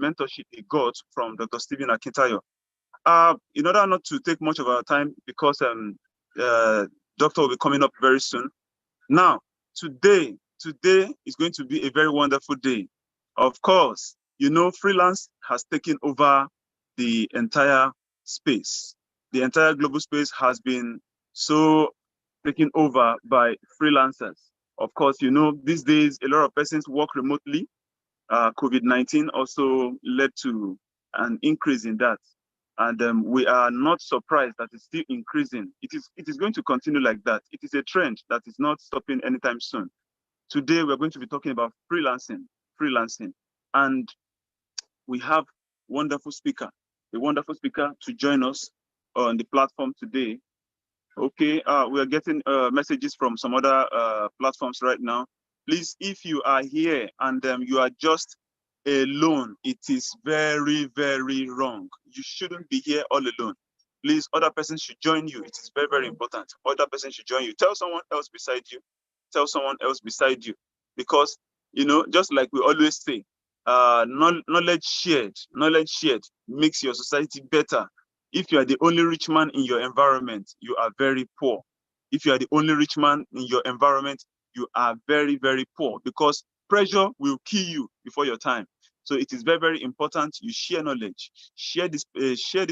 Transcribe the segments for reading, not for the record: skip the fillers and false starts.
mentorship he got from Dr. Stephen Akintayo. In order not to take much of our time, because doctor will be coming up very soon. Now, today is going to be a very wonderful day. Of course, you know, freelance has taken over the entire space. The entire global space has been so taken over by freelancers. Of course, you know, these days, a lot of persons work remotely. COVID-19 also led to an increase in that. And we are not surprised that it's still increasing. It is going to continue like that. It is a trend that is not stopping anytime soon. Today, we're going to be talking about freelancing. And we have a wonderful speaker to join us on the platform today. Okay, we are getting messages from some other platforms right now. Please, if you are here and you are just alone, it is very, very wrong. You shouldn't be here all alone. Please, other persons should join you. It is very, very important. Other persons should join you. Tell someone else beside you. Tell someone else beside you. Because, you know, just like we always say, knowledge shared makes your society better. If you are the only rich man in your environment, you are very poor. If you are the only rich man in your environment, you are very, very poor, because pressure will kill you before your time. So it is very, very important you share knowledge, share this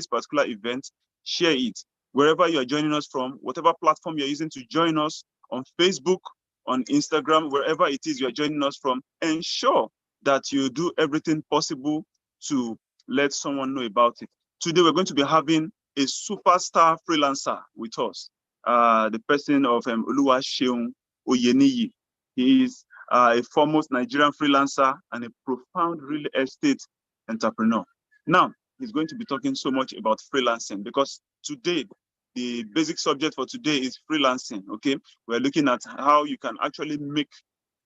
particular event, share it wherever you are joining us from, whatever platform you're using to join us, on Facebook, on Instagram, wherever it is you are joining us from. Ensure that you do everything possible to let someone know about it. Today, we're going to be having a superstar freelancer with us, the person of Oluwaseun Oyeniyi. He is a foremost Nigerian freelancer and a profound real estate entrepreneur. Now, he's going to be talking so much about freelancing, because today, the basic subject for today is freelancing, okay? We're looking at how you can actually make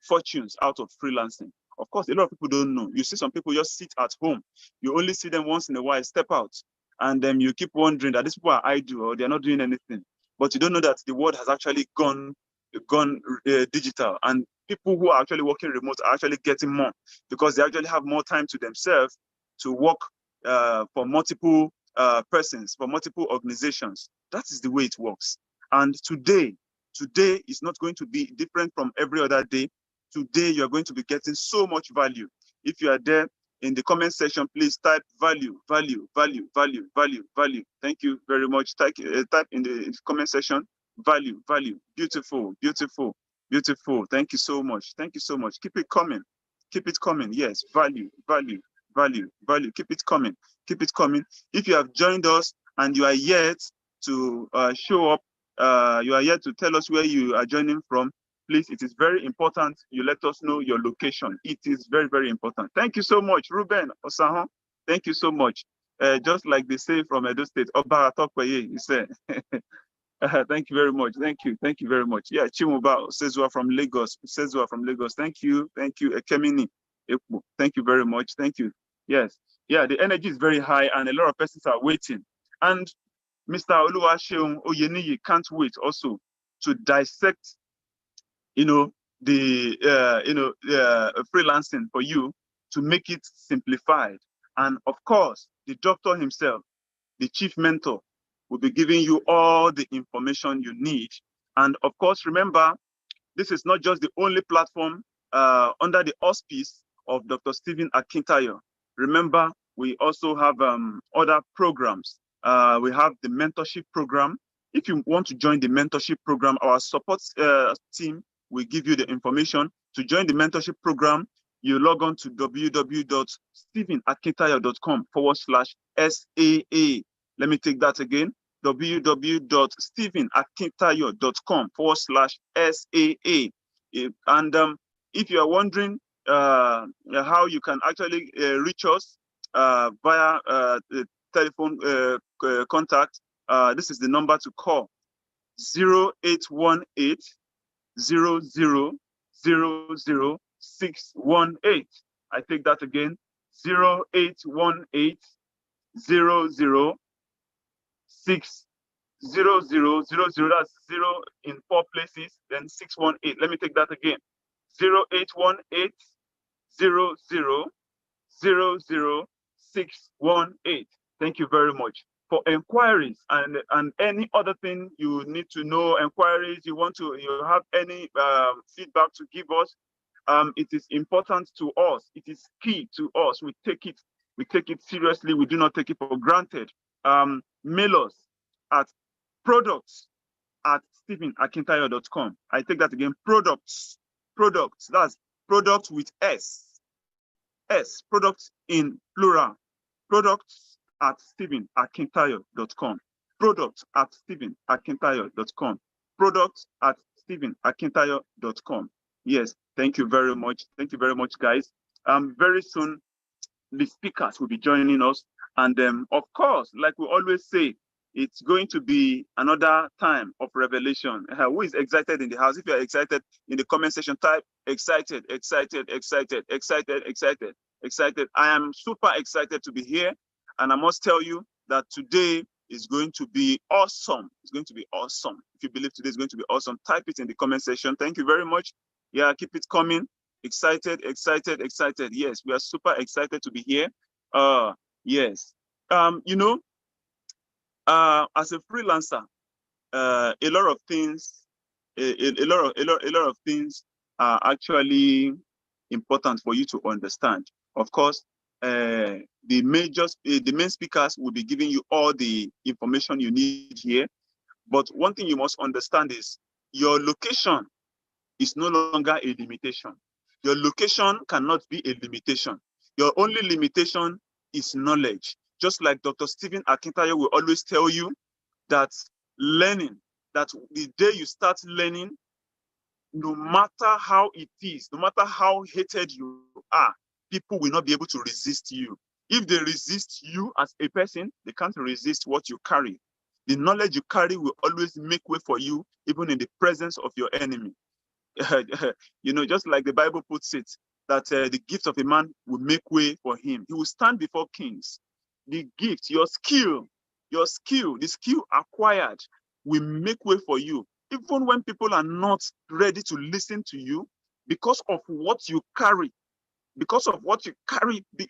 fortunes out of freelancing. Of course, a lot of people don't know. You see some people just sit at home. You only see them once in a while, step out. And then you keep wondering that these people are idle or they're not doing anything. But you don't know that the world has actually gone digital. And people who are actually working remote are actually getting more, because they actually have more time to themselves to work for multiple persons, for multiple organizations. That is the way it works. And today is not going to be different from every other day. Today, you're going to be getting so much value. If you are there in the comment section, please type value, value, value, value, value, value. Thank you very much. Type in the comment section, value, value. Beautiful, beautiful, beautiful. Thank you so much. Thank you so much. Keep it coming. Keep it coming. Yes, value, value, value, value. Keep it coming. Keep it coming. If you have joined us and you are yet to show up, you are yet to tell us where you are joining from, please, it is very important you let us know your location. It is very, very important. Thank you so much, Ruben Osahon. Thank you so much. Just like they say from Edo State, Oba Atokwaye, he said. Thank you very much. Thank you. Thank you very much. Yeah, Chimuba Sezua from Lagos. Sezua from Lagos. Thank you. Thank you. Ekemini. Thank you very much. Thank you. Yes. Yeah, the energy is very high and a lot of persons are waiting. And Mr. Oluwaseun Oyeniyi can't wait also to dissect the freelancing for you, to make it simplified. And of course, the doctor himself, the chief mentor, will be giving you all the information you need. And of course, remember, this is not just the only platform under the auspice of Dr. Stephen Akintayo. Remember, we also have other programs. We have the mentorship program. If you want to join the mentorship program, our support team will give you the information. To join the mentorship program, you log on to www.stephenakintayo.com/SAA. Let me take that again, www.stephenakintayo.com/SAA. And if you are wondering how you can actually reach us via the telephone contact, this is the number to call: 0818 0000618. I take that again: 0818 00600. That's 0 in 4 places, then 618. Let me take that again: 0818 00600. 00618. Thank you very much. For inquiries and any other thing you need to know, inquiries you have any feedback to give us, it is important to us. It is key to us. We take it seriously. We do not take it for granted. Mail us at products@stephenakintayo.com. I take that again. Products. That's product with S. Products in plural. Products@stephenakintayo.com. Products@stephenakintayo.com. Products@stephenakintayo.com. Yes, thank you very much. Thank you very much, guys. Very soon, the speakers will be joining us. And of course, like we always say, it's going to be another time of revelation. Who is excited in the house? If you're excited, in the comment section, type excited, excited, excited, excited, excited, excited. I am super excited to be here. And I must tell you that today is going to be awesome. It's going to be awesome. If you believe today is going to be awesome, type it in the comment section. Thank you very much. Yeah, keep it coming. Excited, excited, excited. Yes, we are super excited to be here. Yes. You know, as a freelancer, a lot of things, a lot of things are actually important for you to understand. Of course, the main speakers will be giving you all the information you need here. But one thing you must understand is your location is no longer a limitation. Your location cannot be a limitation. Your only limitation is knowledge. Just like Dr. Stephen Akintayo will always tell you that learning, that the day you start learning, no matter how it is, no matter how hated you are, people will not be able to resist you. If they resist you as a person, they can't resist what you carry. The knowledge you carry will always make way for you, even in the presence of your enemy. You know, just like the Bible puts it, that the gift of a man will make way for him. He will stand before kings. The gift, your skill, the skill acquired will make way for you. Even when people are not ready to listen to you, because of what you carry,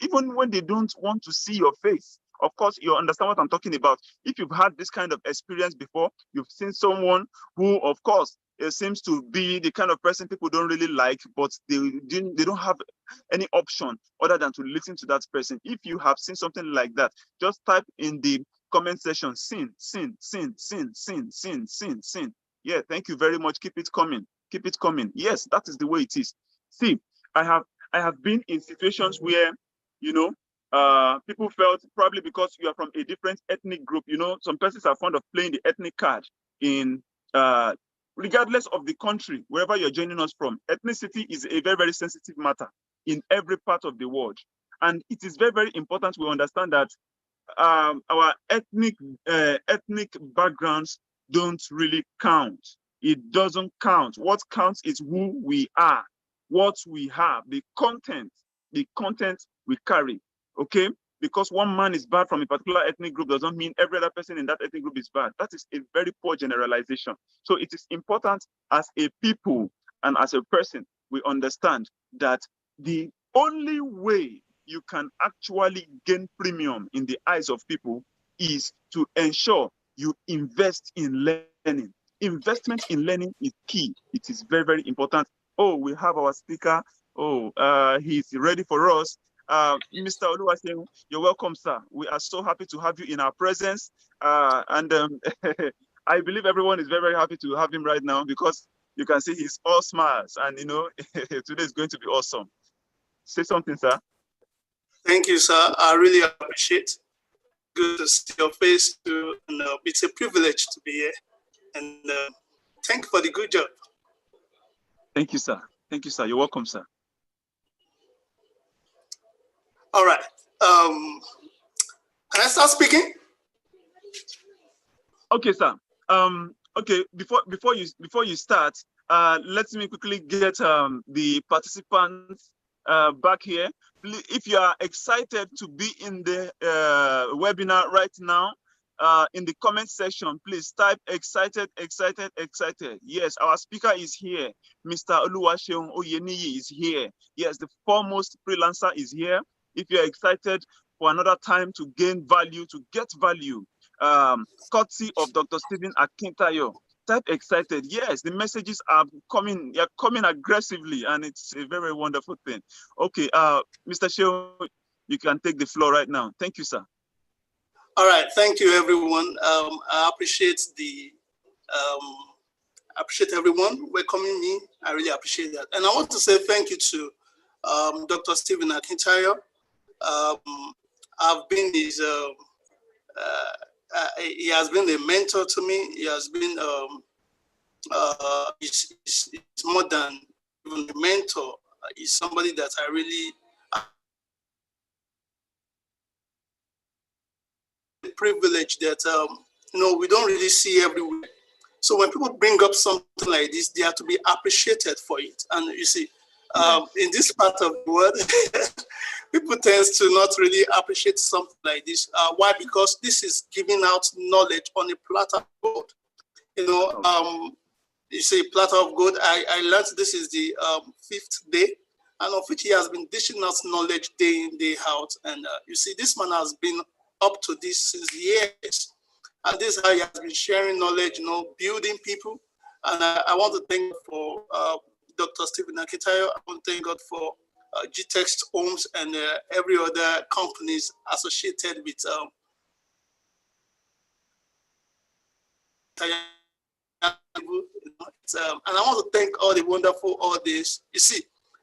even when they don't want to see your face. Of course, you understand what I'm talking about. If you've had this kind of experience before, you've seen someone who, of course, it seems to be the kind of person people don't really like, but they don't have any option other than to listen to that person. If you have seen something like that, just type in the comment section, sin. Yeah, thank you very much. Keep it coming. Keep it coming. Yes, that is the way it is. See, I have been in situations where, you know, people felt, probably because you are from a different ethnic group, you know, some persons are fond of playing the ethnic card in regardless of the country, wherever you're joining us from. Ethnicity is a very, very sensitive matter in every part of the world. And it is very, very important we understand that our ethnic backgrounds don't really count. It doesn't count. What counts is who we are, what we have, the content we carry, okay? Because one man is bad from a particular ethnic group doesn't mean every other person in that ethnic group is bad. That is a very poor generalization. So it is important as a people and as a person, we understand that the only way you can actually gain premium in the eyes of people is to ensure you invest in learning. Investment in learning is key. It is very, very important. Oh, we have our speaker. Oh, he's ready for us. Mr. Oluwaseun, you're welcome, sir. We are so happy to have you in our presence. And I believe everyone is very, very happy to have him right now, because you can see he's all smiles, and you know, today is going to be awesome. Say something, sir. Thank you, sir. I really appreciate it. Good to see your face too. And it's a privilege to be here. And thank you for the good job. Thank you, sir. Thank you, sir. You're welcome, sir. All right. Can I start speaking? Okay, sir. Okay. Before you start, let me quickly get the participants back here. If you are excited to be in the webinar right now, in the comment section, please type excited, excited, excited. Yes, our speaker is here. Mr. Oluwaseun Oyeniyi is here. Yes, the foremost freelancer is here. If you're excited for another time to gain value, to get value, courtesy of Dr. Stephen Akintayo, type excited. Yes, the messages are coming. They're coming aggressively, and it's a very wonderful thing. Okay, Mr. Sheo, you can take the floor right now. Thank you, sir. All right, thank you, everyone. I appreciate everyone welcoming me. I really appreciate that, and I want to say thank you to Dr. Stephen Akintayo. I've been his. He has been a mentor to me. He has been. He's more than even a mentor. He's somebody that I really. Privilege that we don't really see everywhere. So when people bring up something like this, they have to be appreciated for it. And you see, in this part of the world, people tend to not really appreciate something like this. Why? Because this is giving out knowledge on a platter of gold. You see, platter of gold. I learned this is the 5th day, and of which he has been dishing out knowledge day in, day out. And you see, this man has been up to this since years, and this is how he has been sharing knowledge, building people. And I want to thank for Dr. Stephen Akintayo. I want to thank God for GTEX Homes and every other companies associated with and I want to thank all the wonderful audience. You see,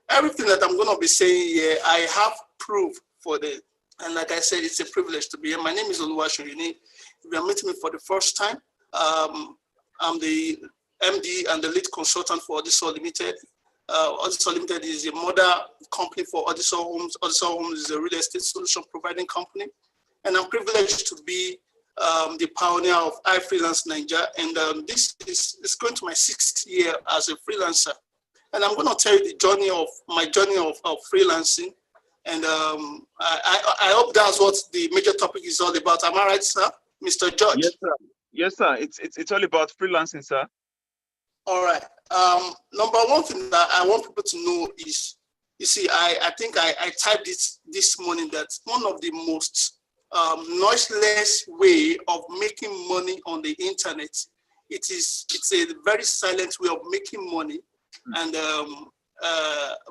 everything that I'm going to be saying here, I have proof for them. And like I said, it's a privilege to be here. My name is Oluwaseun. If you are meeting me for the first time, I'm the MD and the lead consultant for Odysseus Limited. Odysseus Limited is a mother company for Odysseus Homes. Odysseus Homes is a real estate solution providing company. And I'm privileged to be the pioneer of iFreelance Nigeria. And this is going to my 6th year as a freelancer. And I'm going to tell you my journey of freelancing. And I hope that's what the major topic is all about. Am I right, sir? Mr. George? Yes, sir. Yes, sir. It's all about freelancing, sir. All right. Number one thing that I want people to know is, you see, I think I typed it this morning that one of the most noiseless way of making money on the internet, it's a very silent way of making money and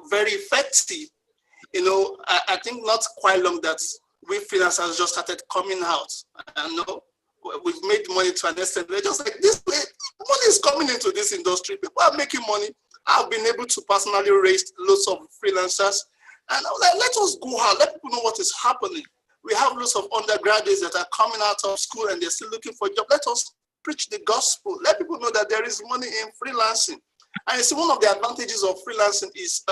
very effective. I think not quite long that we freelancers just started coming out. I know we've made money to an extent. They're just like, this way, money is coming into this industry. People are making money. I've been able to personally raise lots of freelancers. And I was like, let us go out. Let people know what is happening. We have lots of undergraduates that are coming out of school and they're still looking for a job. Let us preach the gospel. Let people know that there is money in freelancing. And you see, one of the advantages of freelancing is,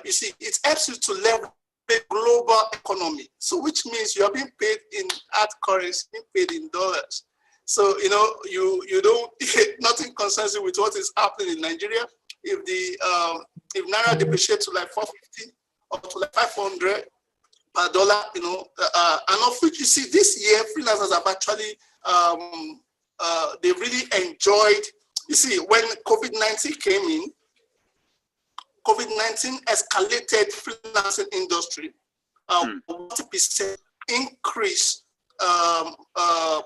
you see, it helps you to leverage the global economy. So which means you are being paid in hard currency, being paid in dollars. So, you don't, nothing concerns you with what is happening in Nigeria. If Naira depreciates to like 450 or to like 500 per dollar, and of which you see this year, freelancers have actually, they really enjoyed, you see, when COVID-19 came in, COVID-19 escalated freelancing industry, 40% increase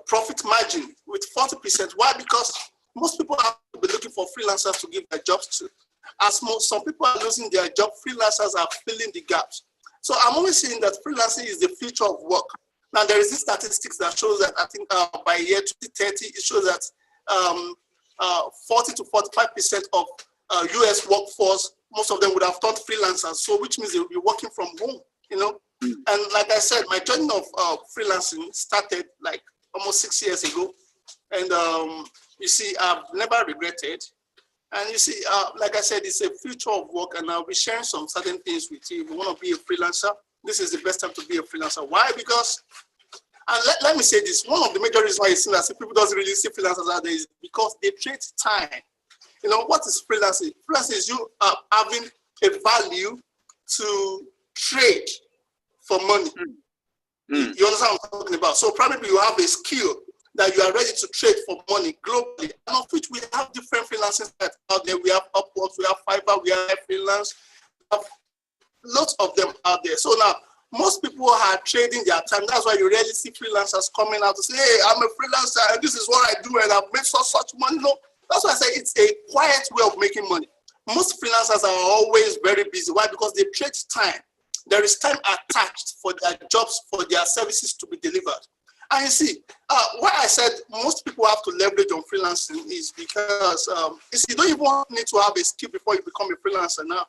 profit margin with 40%. Why? Because most people have to be looking for freelancers to give their jobs to. As some people are losing their job, freelancers are filling the gaps. So I'm always saying that freelancing is the future of work. Now there is this statistics that shows that I think by year 2030, it shows that 40 to 45% of US workforce, most of them would have turned freelancers. So which means they will be working from home, And like I said, my journey of freelancing started like almost 6 years ago. And you see, I've never regretted. And you see, like I said, it's a future of work, and I'll be sharing some certain things with you. If you want to be a freelancer, this is the best time to be a freelancer. Why? Because, and let me say this, one of the major reasons why you see that people doesn't really see freelancers out there is because they trade time. What is freelancing? Freelancing is you having a value to trade for money. You understand what I'm talking about? So probably you have a skill that you are ready to trade for money globally, and of which we have different freelancing sites out there. We have Upwork, we have Fiverr, we have freelance, we have lots of them out there. So now, Most people are trading their time. That's why you rarely see freelancers coming out to say, hey, I'm a freelancer and this is what I do and I've made such money. No, that's why I say it's a quiet way of making money. Most freelancers are always very busy. Why? Because they trade time. There is time attached for their jobs, for their services to be delivered. And you see, why I said most people have to leverage on freelancing is because you see, you don't even need to have a skill before you become a freelancer now.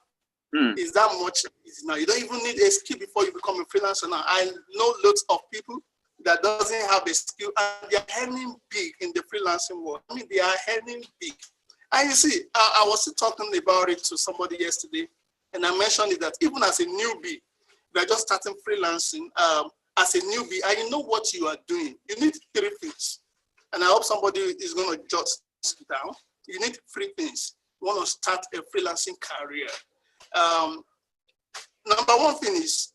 Is that much easy now? You don't even need a skill before you become a freelancer now. I know lots of people that doesn't have a skill and they're earning big in the freelancing world. I mean, they are earning big. And you see, I was talking about it to somebody yesterday, and I mentioned it that even as a newbie, they're just starting freelancing. As a newbie, and you know what you are doing, you need 3 things. And I hope somebody is going to jot this down. You need 3 things. You want to start a freelancing career. Number 1 thing is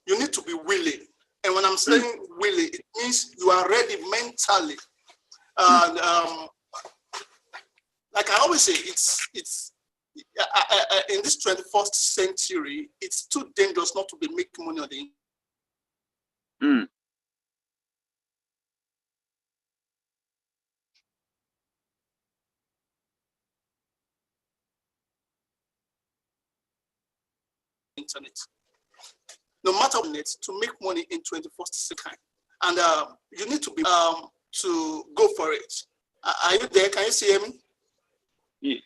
you need to be willing. And when I'm saying willing, it means you are ready mentally. And like I always say, it's in this 21st century, it's too dangerous not to be making money on the internet. No matter what, to make money in 21st century. And you need to be to go for it. Are you there? Can you see me?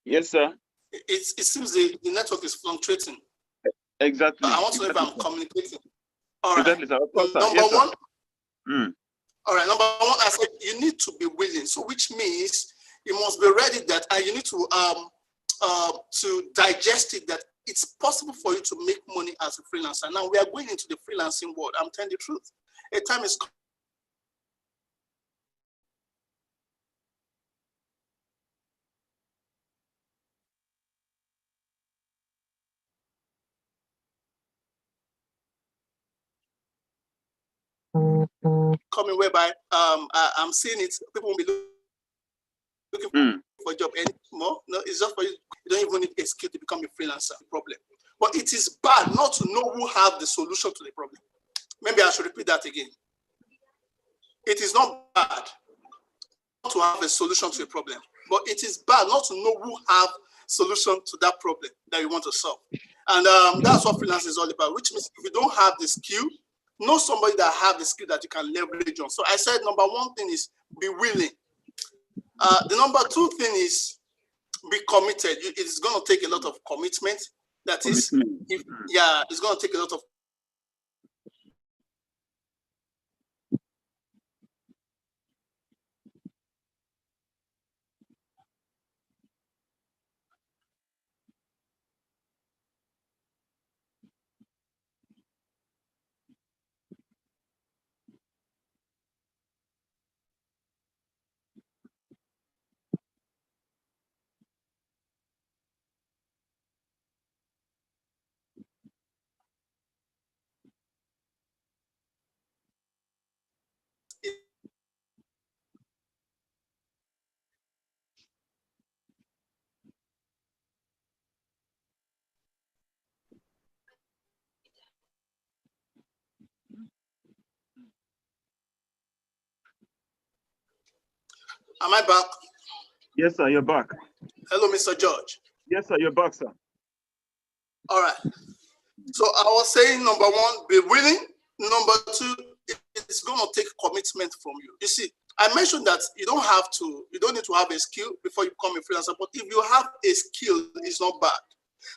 Yes, sir. It seems the network is fluctuating. Exactly. I want to know if I'm communicating. All right. Exactly, sir. Number one. All right. Number 1, I said you need to be willing. So which means you must be ready that, and you need to digest it, that it's possible for you to make money as a freelancer. Now we are going into the freelancing world. I'm telling the truth. A time is coming whereby I'm seeing it. People will be looking for a job anymore. No, it's just for you. You don't even need a skill to become a freelancer. Problem. But it is bad not to know who have the solution to the problem. Maybe I should repeat that again. It is not bad not to have a solution to a problem, but it is bad not to know who have solution to that problem that you want to solve. And that's what freelance is all about, which means if you don't have the skill, know somebody that have the skill that you can leverage on. So I said number 1 thing is be willing. The number 2 thing is be committed. It's going to take a lot of commitment. That is, it's going to take a lot of Am I back? Yes, sir, you're back. Hello, Mr. George. Yes, sir, you're back, sir. All right. So I was saying, number 1, be willing. Number 2, it's going to take commitment from you. You see, I mentioned that you don't need to have a skill before you become a freelancer, but if you have a skill, it's not bad.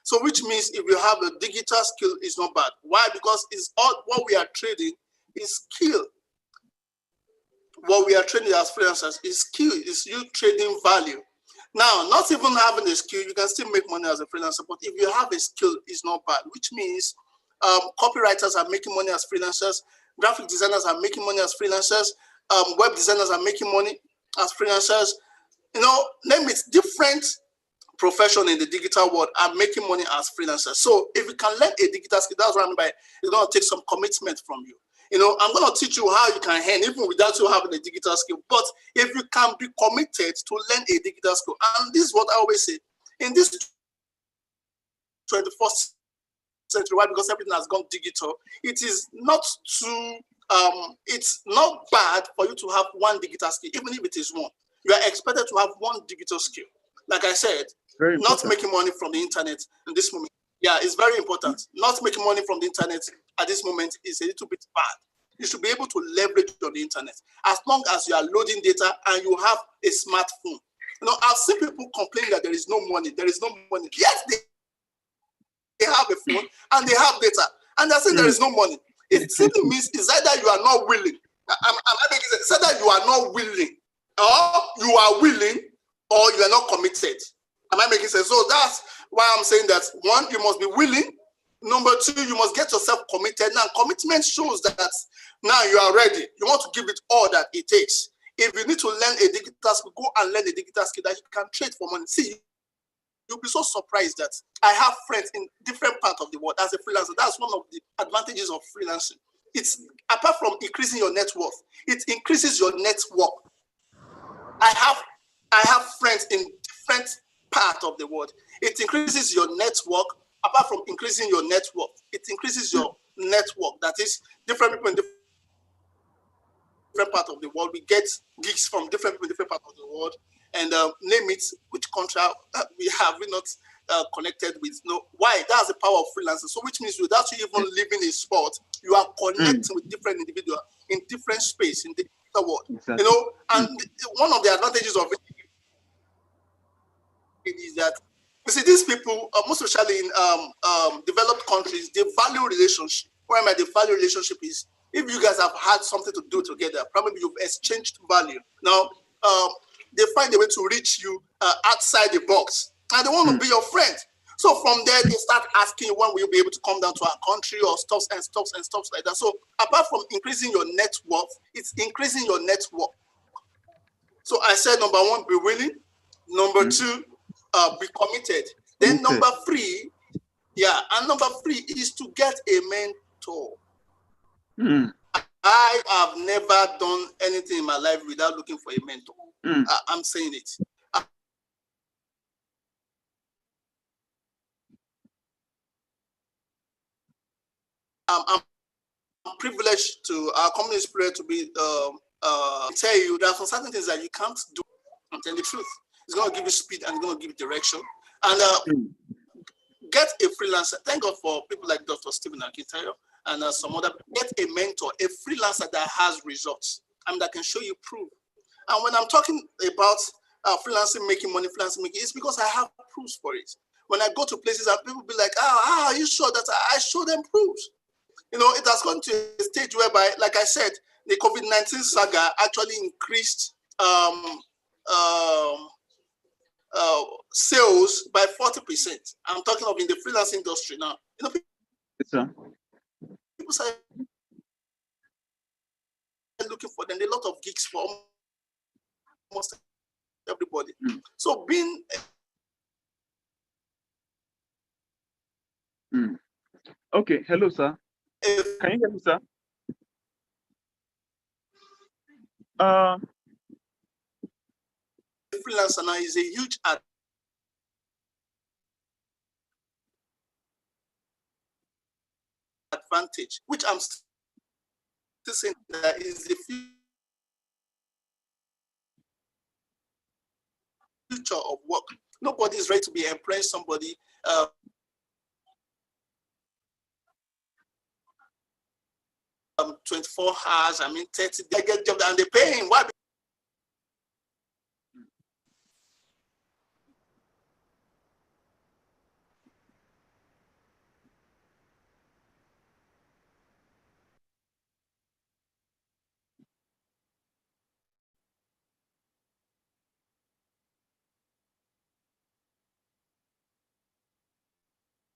So which means if you have a digital skill, it's not bad. Why? Because it's all what we are trading is skill. What we are trading as freelancers is skill, is you trading value. Now, not even having a skill, you can still make money as a freelancer, but if you have a skill, it's not bad, which means copywriters are making money as freelancers, graphic designers are making money as freelancers, web designers are making money as freelancers. You know, name it, different profession in the digital world are making money as freelancers. So if you can learn a digital skill, that's what I mean by it's going to take some commitment from you. You know, I'm going to teach you how you can earn even without you having a digital skill. But if you can be committed to learn a digital skill, and this is what I always say, in this 21st century. Why? Because everything has gone digital. It is not too, it's not bad for you to have one digital skill, even if it is one. You are expected to have one digital skill. Like I said, not making money from the internet in this moment. Yeah, it's very important. Not making money from the internet at this moment is a little bit bad. You should be able to leverage on the internet as long as you are loading data and you have a smartphone. You know, I've seen people complain that there is no money. There is no money. Yes, they have a phone and they have data, and they're saying there is no money. It simply means it's either you are not willing. It's either you are not willing, or you are willing, or you are not committed. Am I making sense? So that's why I'm saying that, one, you must be willing. Number two, you must get yourself committed. Now, commitment shows that now you are ready. You want to give it all that it takes. If you need to learn a digital skill, go and learn a digital skill that you can trade for money. See, you'll be so surprised that I have friends in different parts of the world as a freelancer. That's one of the advantages of freelancing. It's, apart from increasing your net worth, it increases your network. I have friends in different parts of the world. It increases your network. Apart from increasing your network, it increases your network. That is, different people in different parts of the world. We get gigs from different people in different parts of the world, and name it, which country we have we not connected with. No, why? That's the power of freelancing. So, which means without you even living a sport, you are connecting with different individuals in different space in the world. Exactly. You know, and one of the advantages of it is that, you see, these people, most especially in developed countries, they value relationship. Where the value relationship is, if you guys have had something to do together, probably you've exchanged value. Now, they find a way to reach you outside the box, and they want to be your friend. So from there, they start asking you, when will you be able to come down to our country, or stuff like that. So apart from increasing your net worth, it's increasing your network. So I said, number one, be willing. Number two, be committed. Then number three, and number three is to get a mentor. I have never done anything in my life without looking for a mentor. I'm saying it. I'm privileged to, our company is privileged to be, tell you there are some certain things that you can't do. I'm telling the truth. It's going to give you speed and it's going to give you direction. And get a freelancer. Thank God for people like Dr. Stephen Akintayo and some other. Get a mentor, a freelancer that has results and that can show you proof. And when I'm talking about freelancing, making money, it's because I have proofs for it. When I go to places and people be like, are you sure that I show them proofs? You know, it has gone to a stage whereby, like I said, the COVID-19 saga actually increased sales by 40%. I'm talking of in the freelance industry now. You know, people say looking for them. There are a lot of gigs for almost everybody. So being okay, hello, sir. Can you hear me, sir? Freelancer now is a huge advantage, which I'm still saying that is the future of work. Nobody is ready to be employing somebody 24 hours, 30, they get job and they pay him. Why?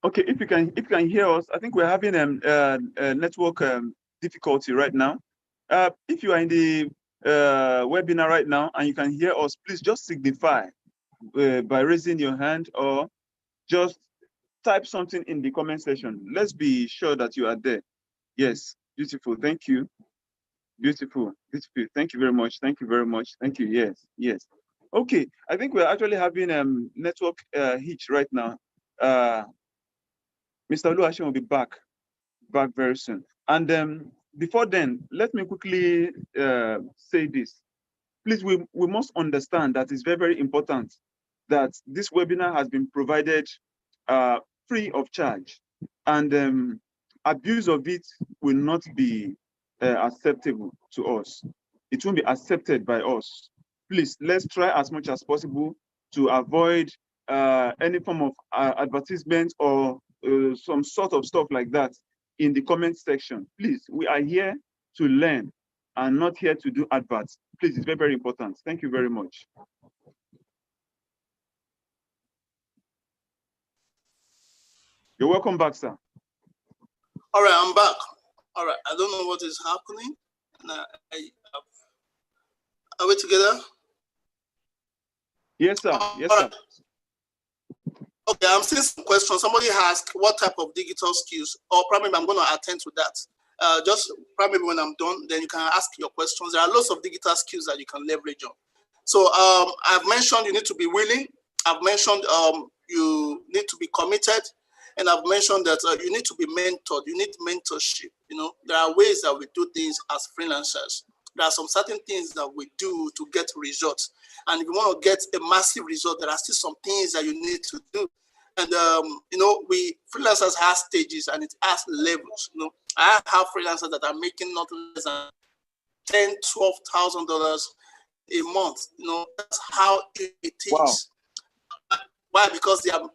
Okay, if you can hear us, I think we're having a network difficulty right now. If you are in the webinar right now and you can hear us, please just signify by raising your hand or just type something in the comment section. Let's be sure that you are there. Yes, beautiful. Thank you. Beautiful. Beautiful. Thank you very much. Thank you very much. Thank you. Yes. Yes. Okay. I think we're actually having network hitch right now. Mr. Oluwaseun will be back very soon. And before then, let me quickly say this. Please, we must understand that it's very, very important that this webinar has been provided free of charge, and abuse of it will not be acceptable to us. It won't be accepted by us. Please, let's try as much as possible to avoid any form of advertisement or some sort of stuff like that in the comment section. Please, we are here to learn and not here to do adverts. Please, it's very, very important. Thank you very much. You're welcome back, sir. All right, I'm back. All right, I don't know what is happening. Are we together? Yes, sir. Yes, sir. Okay, I'm seeing some questions. Somebody asked what type of digital skills, or probably I'm going to attend to that. Just probably when I'm done, then you can ask your questions. There are lots of digital skills that you can leverage on. So I've mentioned you need to be willing. I've mentioned you need to be committed. And I've mentioned that you need to be mentored. You need mentorship. You know, there are ways that we do things as freelancers. There are some certain things that we do to get results. And if you want to get a massive result, there are still some things that you need to do. And, you know, we freelancers have stages and it has levels. You know, I have freelancers that are making not less than $10,000, $12,000 a month. You know, that's how it is. Wow. Why? Because they are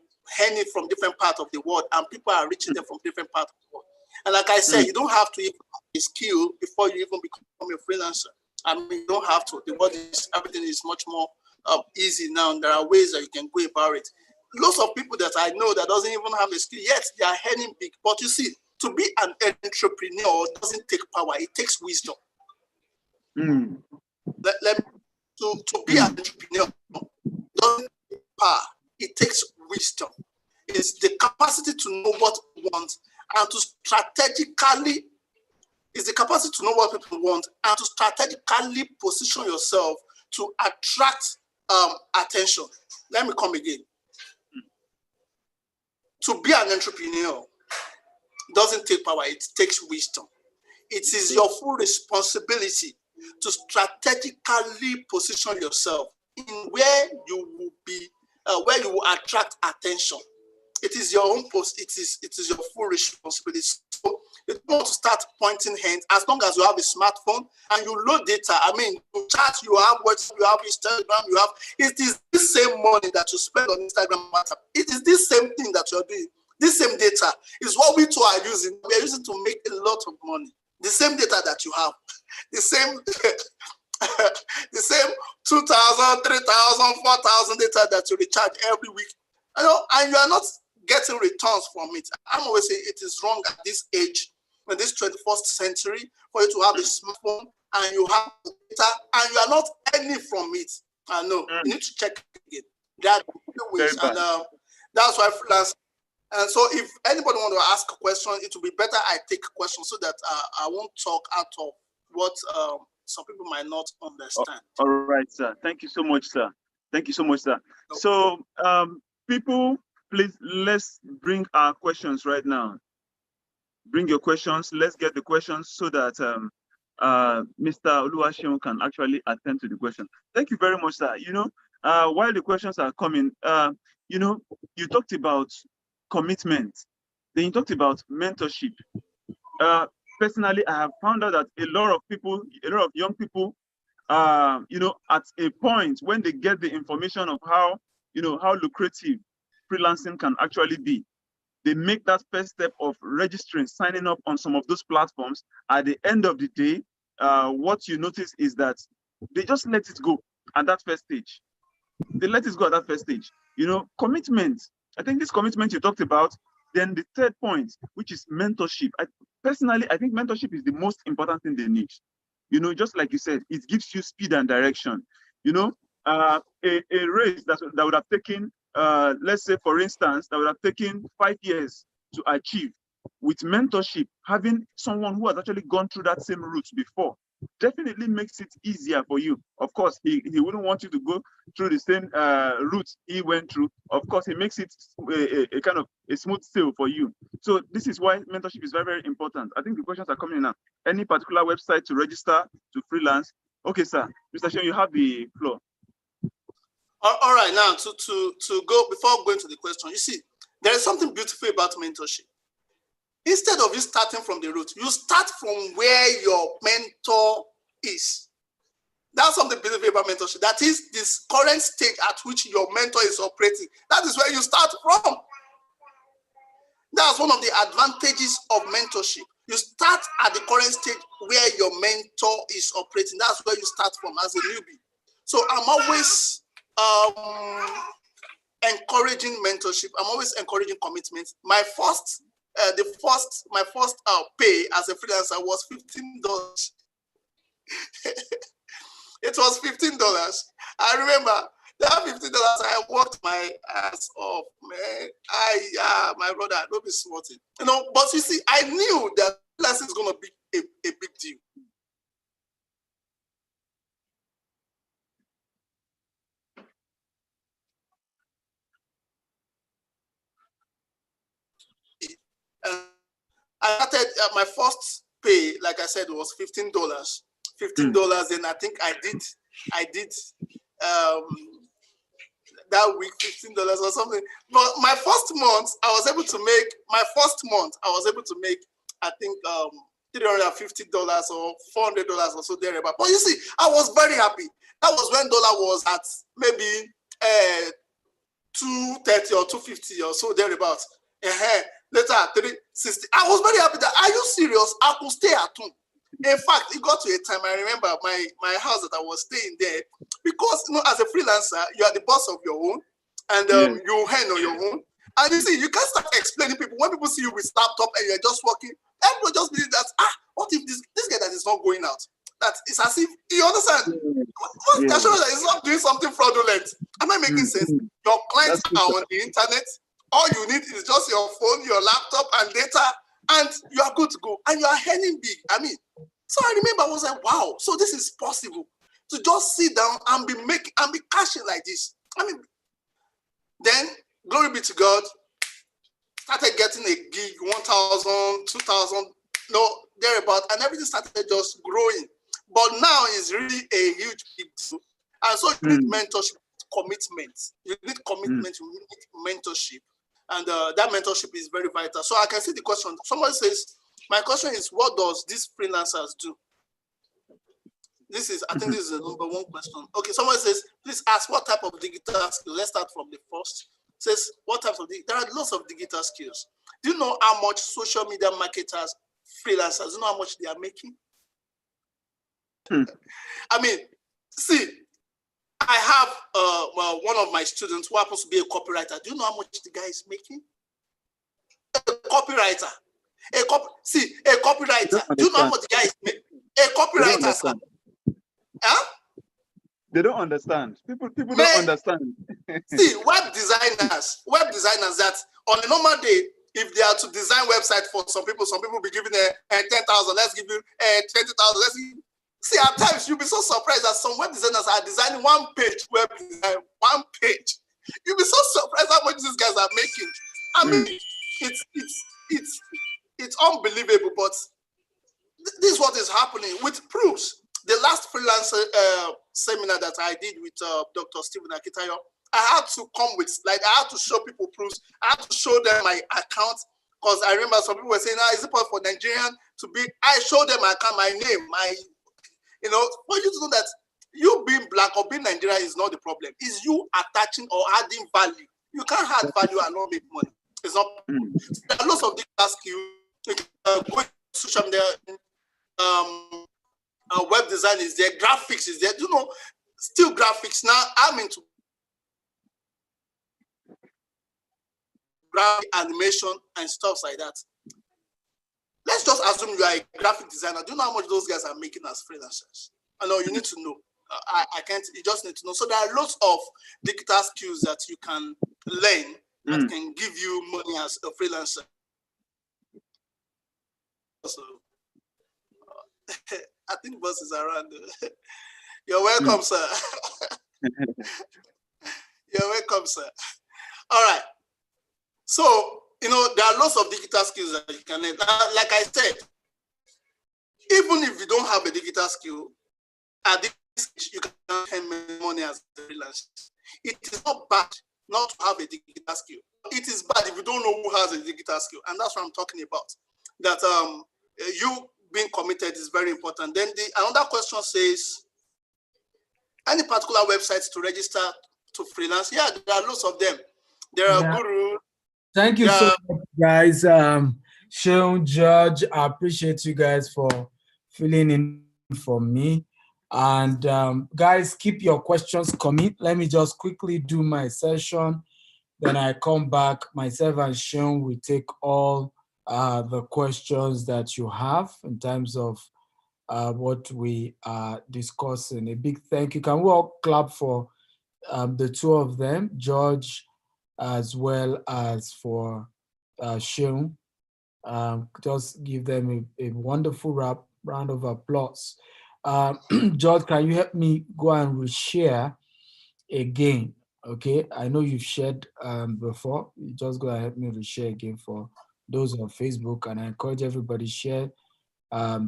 earning from different parts of the world and people are reaching them from different parts of the world. And like I said, you don't have to even have a skill before you even become a freelancer. I mean, you don't have to. The world is, everything is much more easy now. And there are ways that you can go about it. Lots of people that I know that doesn't even have a skill, yet they are earning big. But you see, to be an entrepreneur doesn't take power, it takes wisdom. To be an entrepreneur doesn't take power, it takes wisdom. It's the capacity to know what you want and to strategically, it's the capacity to know what people want and to strategically position yourself to attract attention. Let me come again. To be an entrepreneur doesn't take power, it takes wisdom. It is your full responsibility to strategically position yourself in where you will be, where you will attract attention. It is your own post. It is your full responsibility. So you don't want to start pointing hands. As long as you have a smartphone and you load data, I mean, you chat, you have WhatsApp, you have Instagram, you have. It is this same money that you spend on Instagram, WhatsApp. It is this same thing that you're doing. This same data is what we too are using. We are using to make a lot of money. The same data that you have, the same, the same 2,000, 3,000, 4,000 data that you recharge every week. You know, and you are not getting returns from it. I'm always saying it is wrong at this age, in this 21st century, for you to have a smartphone and you have data and you are not earning from it. I know you need to check it. There are ways, and that's why freelance. And so, if anybody want to ask a question, it will be better I take questions so that I won't talk out of what some people might not understand. All right, sir. Thank you so much, sir. Thank you so much, sir. Okay. So, people, please, let's bring our questions right now. Bring your questions. Let's get the questions so that Mr. Oluwaseun can actually attend to the question. Thank you very much, sir. You know, while the questions are coming, you know, you talked about commitment. Then you talked about mentorship. Personally, I have found out that a lot of people, a lot of young people, you know, at a point when they get the information of how, you know, how lucrative freelancing can actually be, they make that first step of registering, signing up on some of those platforms. At the end of the day, what you notice is that they just let it go at that first stage. They let it go at that first stage. You know, commitment. I think this commitment you talked about. Then the third point, which is mentorship. Personally, I think mentorship is the most important thing they need. You know, just like you said, it gives you speed and direction. You know, a race that would have taken, let's say, for instance, that would have taken 5 years to achieve. with mentorship, having someone who has actually gone through that same route before definitely makes it easier for you. Of course, he wouldn't want you to go through the same route he went through. Of course, he makes it a kind of a smooth sail for you. So this is why mentorship is very, very important. I think the questions are coming in now. Any particular website to register to freelance? Okay, sir. Mr. Shen, you have the floor. All right, now to go, before going to the question, you see, there is something beautiful about mentorship. Instead of you starting from the root, you start from where your mentor is. That's something beautiful about mentorship. That is this current stage at which your mentor is operating. That is where you start from. That's one of the advantages of mentorship. You start at the current stage where your mentor is operating. That's where you start from as a newbie. So I'm always encouraging mentorship. I'm always encouraging commitment. My first pay as a freelancer was $15. It was $15. I remember that $15. I worked my ass off, man. My brother, don't be smarting. You know, but you see, I knew that freelancing is gonna be a big deal. I started my first pay, like I said, was $15. $15, and I think I did that week $15 or something. But my first month, I was able to make I think $350 or $400 or so thereabout. But you see, I was very happy. That was when dollar was at maybe 230 or 250 or so thereabouts. Later at 360. I was very happy that, are you serious? I could stay at home. In fact, it got to a time, I remember my house that I was staying there, because you know, as a freelancer, you are the boss of your own, and you earn on your own. And you see, you can't start explaining people when people see you with laptop and you're just working. Everyone just believes that, what if this guy that is not going out? That it's as if, you understand? What's the assurance that he's not doing something fraudulent? Am I making sense? Your clients are on the internet. All you need is just your phone, your laptop, and data, and you are good to go. And you are earning big. I mean, so I remember I was like, wow, so this is possible to just sit down and be cashing like this. I mean, then, glory be to God, started getting a gig, 1,000, 2,000, thereabout, and everything started just growing. But now it's really a huge big deal. And so you need mentorship, commitment. You need commitment, you need mentorship. And that mentorship is very vital. So I can see the question. Somebody says, my question is, what does these freelancers do? I think this is the number one question. Okay, someone says, please ask what type of digital skills. Let's start from the first. Says, what types of there are lots of digital skills. Do you know how much social media marketers, freelancers, do you know how much they are making? I mean, see, I have one of my students who happens to be a copywriter. Do you know how much the guy is making? A copywriter. A copywriter. Do you know how much the guy is making? A copywriter. Huh? They don't understand. People don't understand. See, web designers that on a normal day, if they are to design website for some people will be giving 10,000. Let's give you 20,000. See, at times you'll be so surprised that some web designers are designing one page web design, one page. You'll be so surprised how much these guys are making. I mean, it's unbelievable, but this is what is happening with proofs. The last freelancer seminar that I did with Dr. Stephen Akitayo, I had to come with, I had to show people proofs. I had to show them my account, because I remember some people were saying, is it possible for Nigerian to be? I showed them my account, my name, for you to know that you being black or being Nigerian is not the problem. It's you attaching or adding value. You can't add value and not make money. It's not. There are lots of digital skills. Going to social media, web design is there, graphics is there. Still graphics. Now I'm into graphic animation and stuff like that. Let's just assume you are a graphic designer. Do you know how much those guys are making as freelancers? I know you need to know. I can't. You just need to know. So there are lots of digital skills that you can learn that can give you money as a freelancer. So I think boss is around. You're welcome, sir. You're welcome, sir. All right. So, there are lots of digital skills that you can learn. Like I said, even if you don't have a digital skill, at this stage, you can earn money as a freelancer. It is not bad not to have a digital skill. It is bad if you don't know who has a digital skill. And that's what I'm talking about. That you being committed is very important. Then another question says, any particular websites to register to freelance? Yeah, there are lots of them. There are Guru. Thank you so much, guys. Sean, George, I appreciate you guys for filling in for me. And guys, keep your questions coming. Let me just quickly do my session. Then I come back. Myself and Sean will take all the questions that you have in terms of what we are discussing. A big thank you. Can we all clap for the two of them, George, as well as for Sean? Just give them a wonderful round of applause. George, can you help me go and reshare again? Okay, I know you've shared before. You just go and help me reshare again for those on Facebook, and I encourage everybody share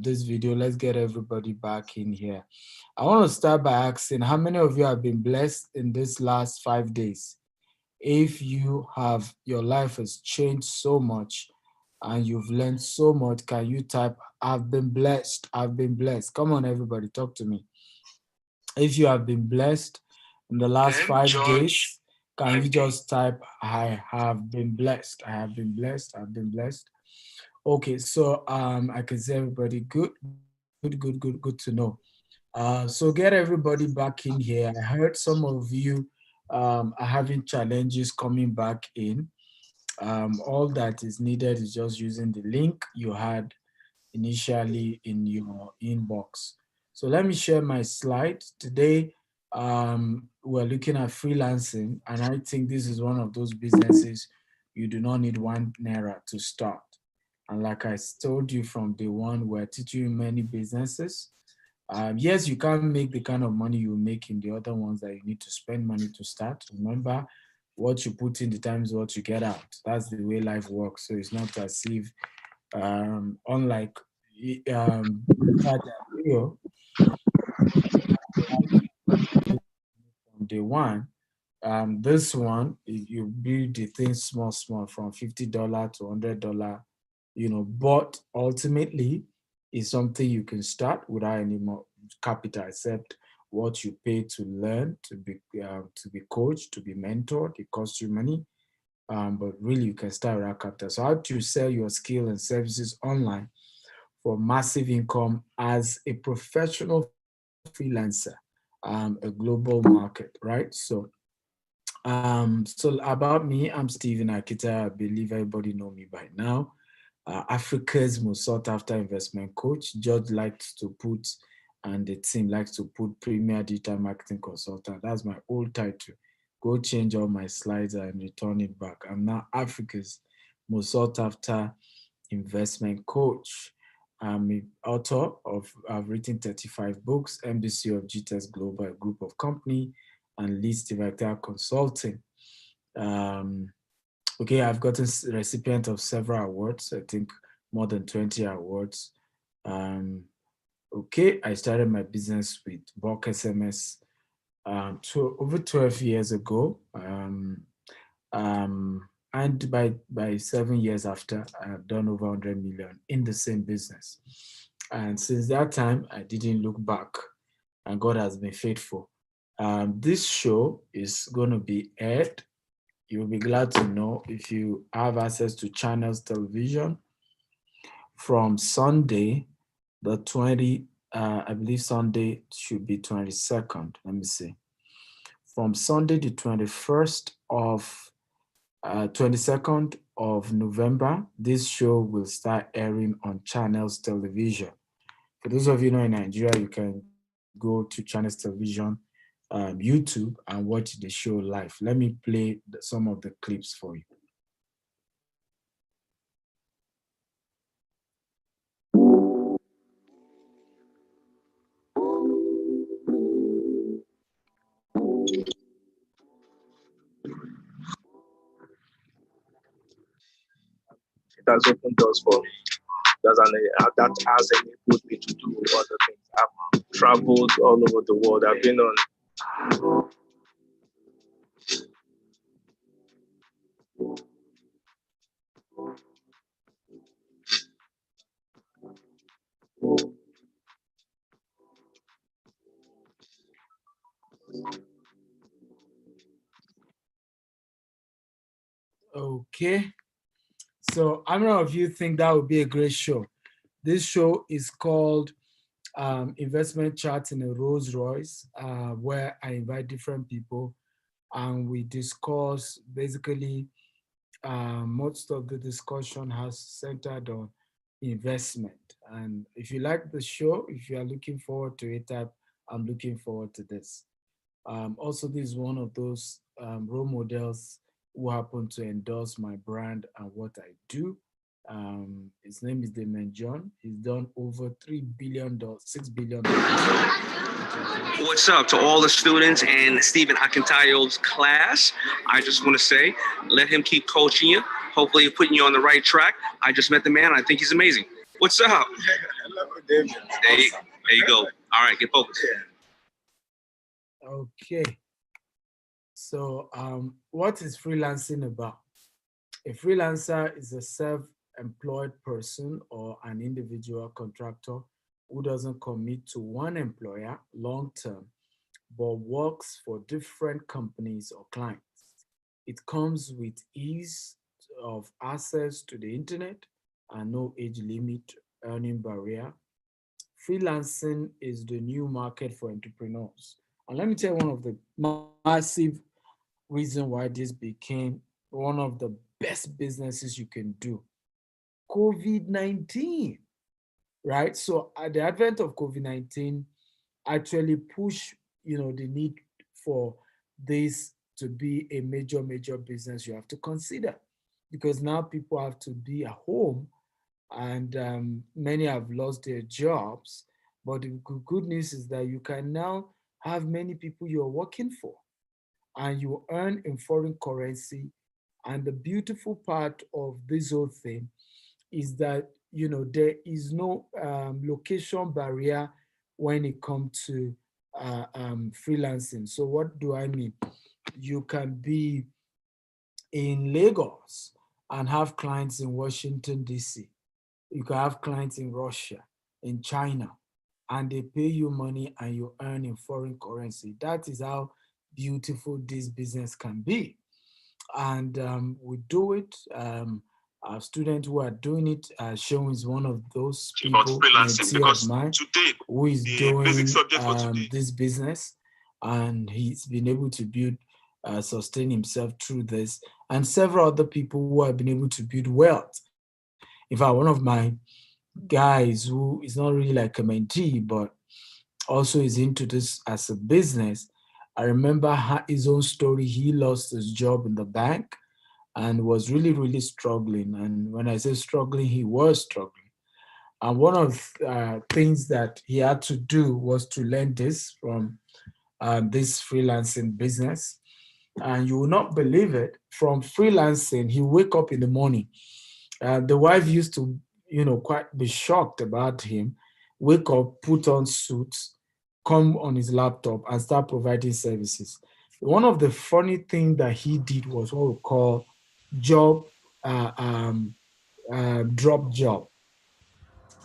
this video. Let's get everybody back in here. I want to start by asking, how many of you have been blessed in this last 5 days? If you have, your life has changed so much and you've learned so much, can you type, I've been blessed, I've been blessed? Come on, everybody, talk to me. If you have been blessed in the last 5 days, can you just type, I have been blessed, I have been blessed, I've been blessed? Okay, so I can say everybody good to know. So get everybody back in here. I heard some of you are having challenges coming back in. All that is needed is just using the link you had initially in your inbox. So let me share my slide. Today, we're looking at freelancing, and I think this is one of those businesses you do not need ₦1 to start. And like I told you from day one, we're teaching you many businesses. Yes, you can't make the kind of money you make in the other ones that you need to spend money to start. Remember, what you put in the time is what you get out. That's the way life works. So it's not as if, unlike from day one, this one, you build the thing small from $50 to $100, but ultimately it's something you can start without any more capital except what you pay to learn, to be coached, to be mentored. It costs you money, but really you can start without capital. So how do you sell your skill and services online for massive income as a professional freelancer, a global market, right? So about me, I'm Stephen Akita. I believe everybody know me by now. Africa's most sought after investment coach. George likes to put, and the team likes to put, Premier Digital Marketing Consultant. That's my old title. Go change all my slides and return it back. I'm now Africa's most sought after investment coach. I'm an author I've written 35 books, MBC of GTS Global, a group of company, and lead Steve Akita Consulting. Okay, I've gotten recipient of several awards, I think more than 20 awards. Okay, I started my business with Bulk SMS over 12 years ago. And by 7 years after, I have done over 100 million in the same business. And since that time, I didn't look back, and God has been faithful. This show is going to be aired. You'll be glad to know if you have access to Channels Television from Sunday, the 20, I believe Sunday should be 22nd. Let me see. From Sunday, the 22nd of November, this show will start airing on Channels Television. For those of you know in Nigeria, you can go to Channels Television YouTube and watch the show live. Let me play some of the clips for you. It has opened doors for me. That has enabled me to do other things. I've traveled all over the world. I've been on Okay. So how many of you think that would be a great show? This show is called Investment Chats in a Rolls Royce, where I invite different people and we discuss basically most of the discussion has centered on investment. And if you like the show, if you are looking forward to it, I'm looking forward to this. Also, this is one of those role models who happen to endorse my brand and what I do. His name is Damon John. He's done over $3 billion, $6 billion. What's up to all the students in Stephen Akintayo's class? I just want to say, let him keep coaching you. Hopefully, putting you on the right track. I just met the man. I think he's amazing. What's up? Hello, David. There you go. All right, get focused. Okay. So what is freelancing about? A freelancer is a self-employed person or an individual contractor who doesn't commit to one employer long-term, but works for different companies or clients. It comes with ease of access to the internet and no age limit earning barrier. Freelancing is the new market for entrepreneurs. And let me tell you one of the massive reasons why this became one of the best businesses you can do. COVID-19, right? So at the advent of COVID-19 actually pushed, the need for this to be a major business you have to consider, because now people have to be at home and many have lost their jobs. But the good news is that you can now have many people you're working for and you earn in foreign currency. And the beautiful part of this whole thing is that, there is no location barrier when it comes to freelancing. So what do I mean? You can be in Lagos and have clients in Washington, D.C. You can have clients in Russia, in China, and they pay you money and you earn in foreign currency. That is how beautiful this business can be. And we do it. Our students who are doing it, Sean is one of those people of mine today, who is doing today, this business, and he's been able to build, sustain himself through this, and several other people who have been able to build wealth. In fact, one of my guys who is not really like a mentee, but also is into this as a business, I remember his own story. He lost his job in the bank and was really struggling. And when I say struggling, he was struggling. And one of the things that he had to do was to learn this from this freelancing business. And you will not believe it, from freelancing, he wake up in the morning. The wife used to, quite be shocked about him. Wake up, put on suits, come on his laptop and start providing services. One of the funny things that he did was what we call job, drop job,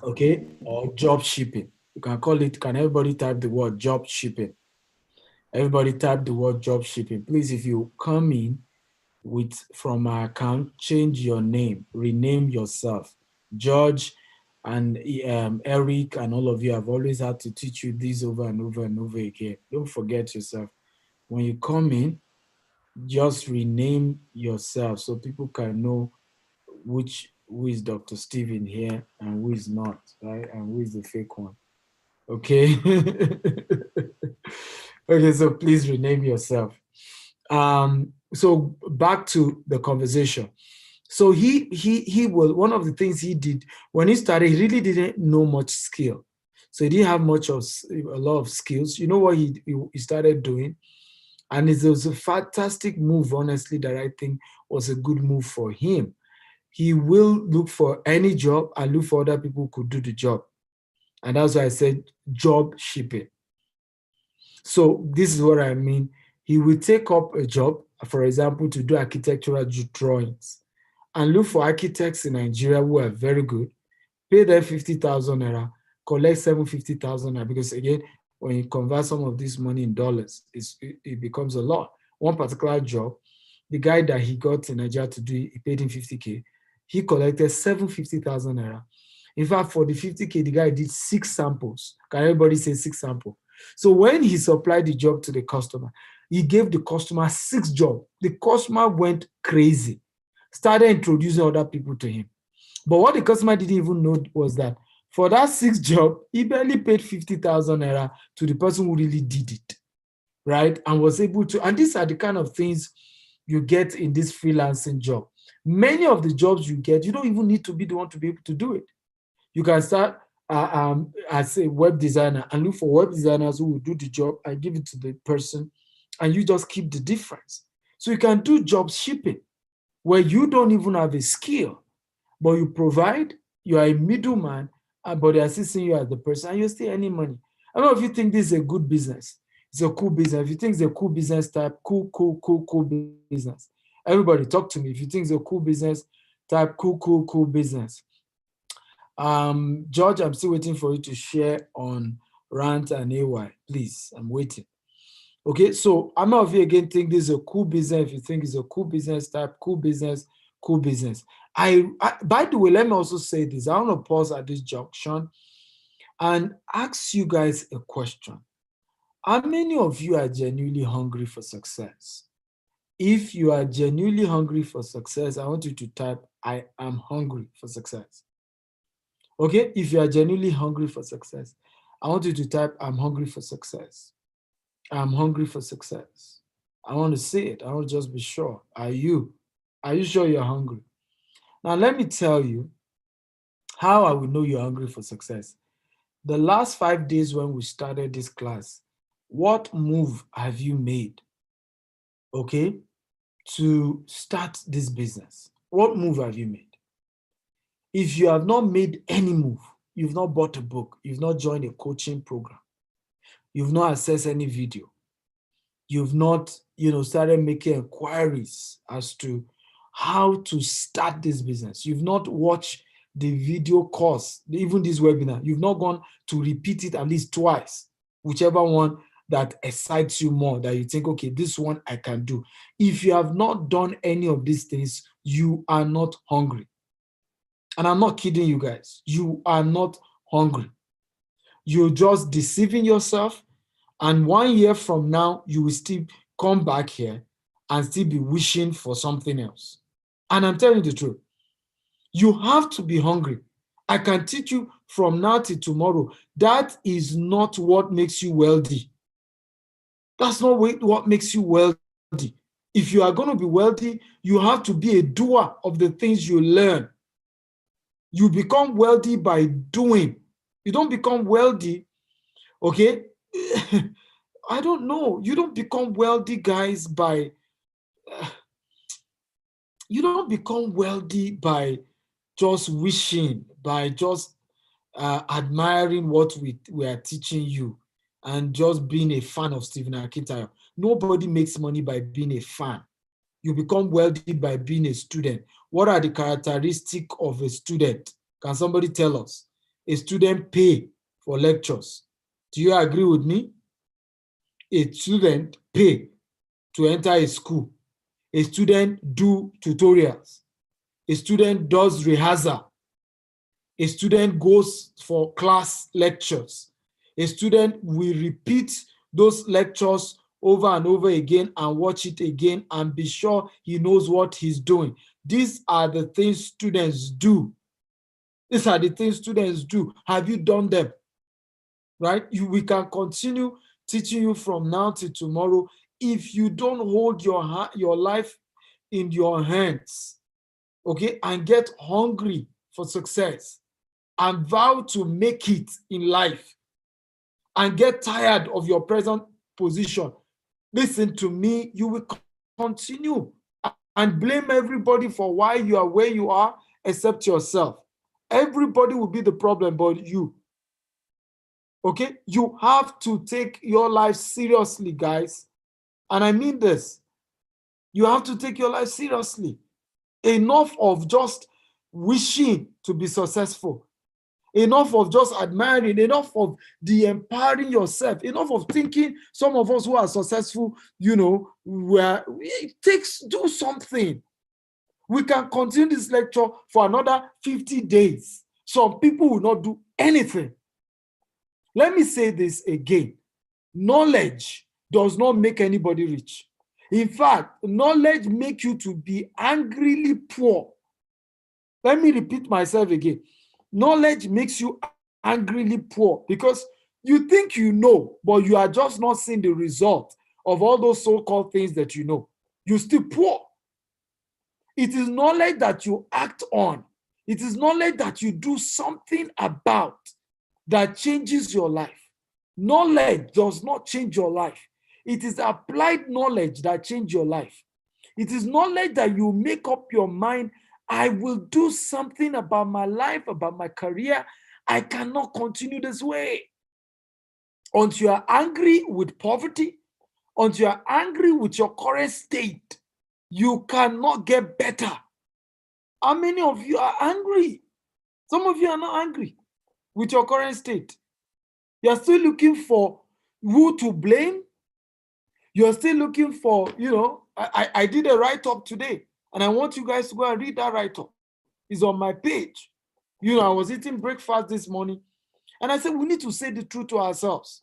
okay, or job shipping. You can call it, can everybody type the word job shipping? Everybody type the word job shipping. Please, if you come in from our account, change your name, rename yourself. George and Eric and all of you have always had to teach you this over and over and over again. Don't forget yourself. When you come in, just rename yourself so people can know who is Dr. Stephen here and who is not, right? And who is the fake one. Okay. Okay, so please rename yourself. So back to the conversation. So he was, one of the things he did when he started, he really didn't know much skill. So he didn't have a lot of skills. You know what he started doing? And it was a fantastic move, honestly, that I think was a good move for him. he will look for any job and look for other people who could do the job. And that's why I said job shipping. So this is what I mean. He will take up a job, for example, to do architectural drawings, and look for architects in Nigeria who are very good, pay them 50,000 naira, collect 750,000 naira, because again, when you convert some of this money in dollars, it becomes a lot. One particular job, the guy that he got in Nigeria to do, he paid him 50K. He collected 750,000 naira. In fact, for the 50K, the guy did 6 samples. Can everybody say 6 samples? So when he supplied the job to the customer, he gave the customer 6 jobs. The customer went crazy, started introducing other people to him. But what the customer didn't even know was that for that 6 job, he barely paid 50,000 naira to the person who really did it, right? And was able to, and these are the kind of things you get in this freelancing job. Many of the jobs you get, you don't even need to be the one to be able to do it. You can start as a web designer and look for web designers who will do the job and give it to the person, and you just keep the difference. So you can do job shipping where you don't even have a skill, but you provide, you are a middleman, but they're assisting you as the person, and you're still earning money. I don't know if you think this is a good business. It's a cool business. If you think it's a cool business type, cool business. Everybody talk to me. If you think it's a cool business type, cool business. George, I'm still waiting for you to share on Rant and AY. Please, I'm waiting. Okay, so I'm not of you again think this is a cool business. If you think it's a cool business type, cool business. I by the way, let me also say this. I want to pause at this junction and ask you guys a question. How many of you are genuinely hungry for success? If you are genuinely hungry for success, I want you to type, I am hungry for success. Okay, if you are genuinely hungry for success, I want you to type, I'm hungry for success. I'm hungry for success. I want to see it. I want to just be sure. Are you sure you're hungry? Now, let me tell you how I will know you're hungry for success. The last 5 days when we started this class, what move have you made, okay, to start this business? What move have you made? If you have not made any move, you've not bought a book, you've not joined a coaching program, you've not accessed any video, you've not, started making inquiries as to how to start this business, you've not watched the video course, even this webinar, you've not gone to repeat it at least twice, whichever one that excites you more, that you think, okay, this one I can do. If you have not done any of these things, you are not hungry. And I'm not kidding you guys. You are not hungry. You're just deceiving yourself. And 1 year from now, you will still come back here and still be wishing for something else. And I'm telling you the truth. You have to be hungry. I can teach you from now till tomorrow. That is not what makes you wealthy. That's not what makes you wealthy. If you are going to be wealthy, you have to be a doer of the things you learn. You become wealthy by doing. You don't become wealthy, okay? I don't know. You don't become wealthy, guys, by... you don't become wealthy by just wishing, by just admiring what we are teaching you and just being a fan of Stephen Akintayo. Nobody makes money by being a fan. You become wealthy by being a student. What are the characteristics of a student? Can somebody tell us? A student pay for lectures. Do you agree with me? A student pay to enter a school. A student do tutorials. A student does rehearsal. A student goes for class lectures. A student will repeat those lectures over and over again and watch it again and be sure he knows what he's doing. These are the things students do. These are the things students do. Have you done them? Right? We can continue teaching you from now to tomorrow. If you don't hold your life in your hands, okay, and get hungry for success and vow to make it in life and get tired of your present position, listen to me, you will continue and blame everybody for why you are where you are except yourself. Everybody will be the problem but you. Okay? You have to take your life seriously, guys. And I mean this. You have to take your life seriously. Enough of just wishing to be successful. Enough of just admiring, enough of de-empowering yourself, enough of thinking some of us who are successful, do something. We can continue this lecture for another 50 days. Some people will not do anything. Let me say this again. Knowledge does not make anybody rich. In fact, knowledge makes you to be angrily poor. Let me repeat myself again. Knowledge makes you angrily poor because you think you know, but you are just not seeing the result of all those so-called things that you know. You're still poor. It is knowledge that you act on. It is knowledge that you do something about that changes your life. Knowledge does not change your life. It is applied knowledge that changes your life. It is knowledge that you make up your mind, I will do something about my life, about my career. I cannot continue this way. Until you are angry with poverty, until you are angry with your current state, you cannot get better. How many of you are angry? Some of you are not angry with your current state. You are still looking for who to blame. You are still looking for, I did a write-up today, and I want you guys to go and read that write-up. It's on my page. I was eating breakfast this morning, and I said, we need to say the truth to ourselves.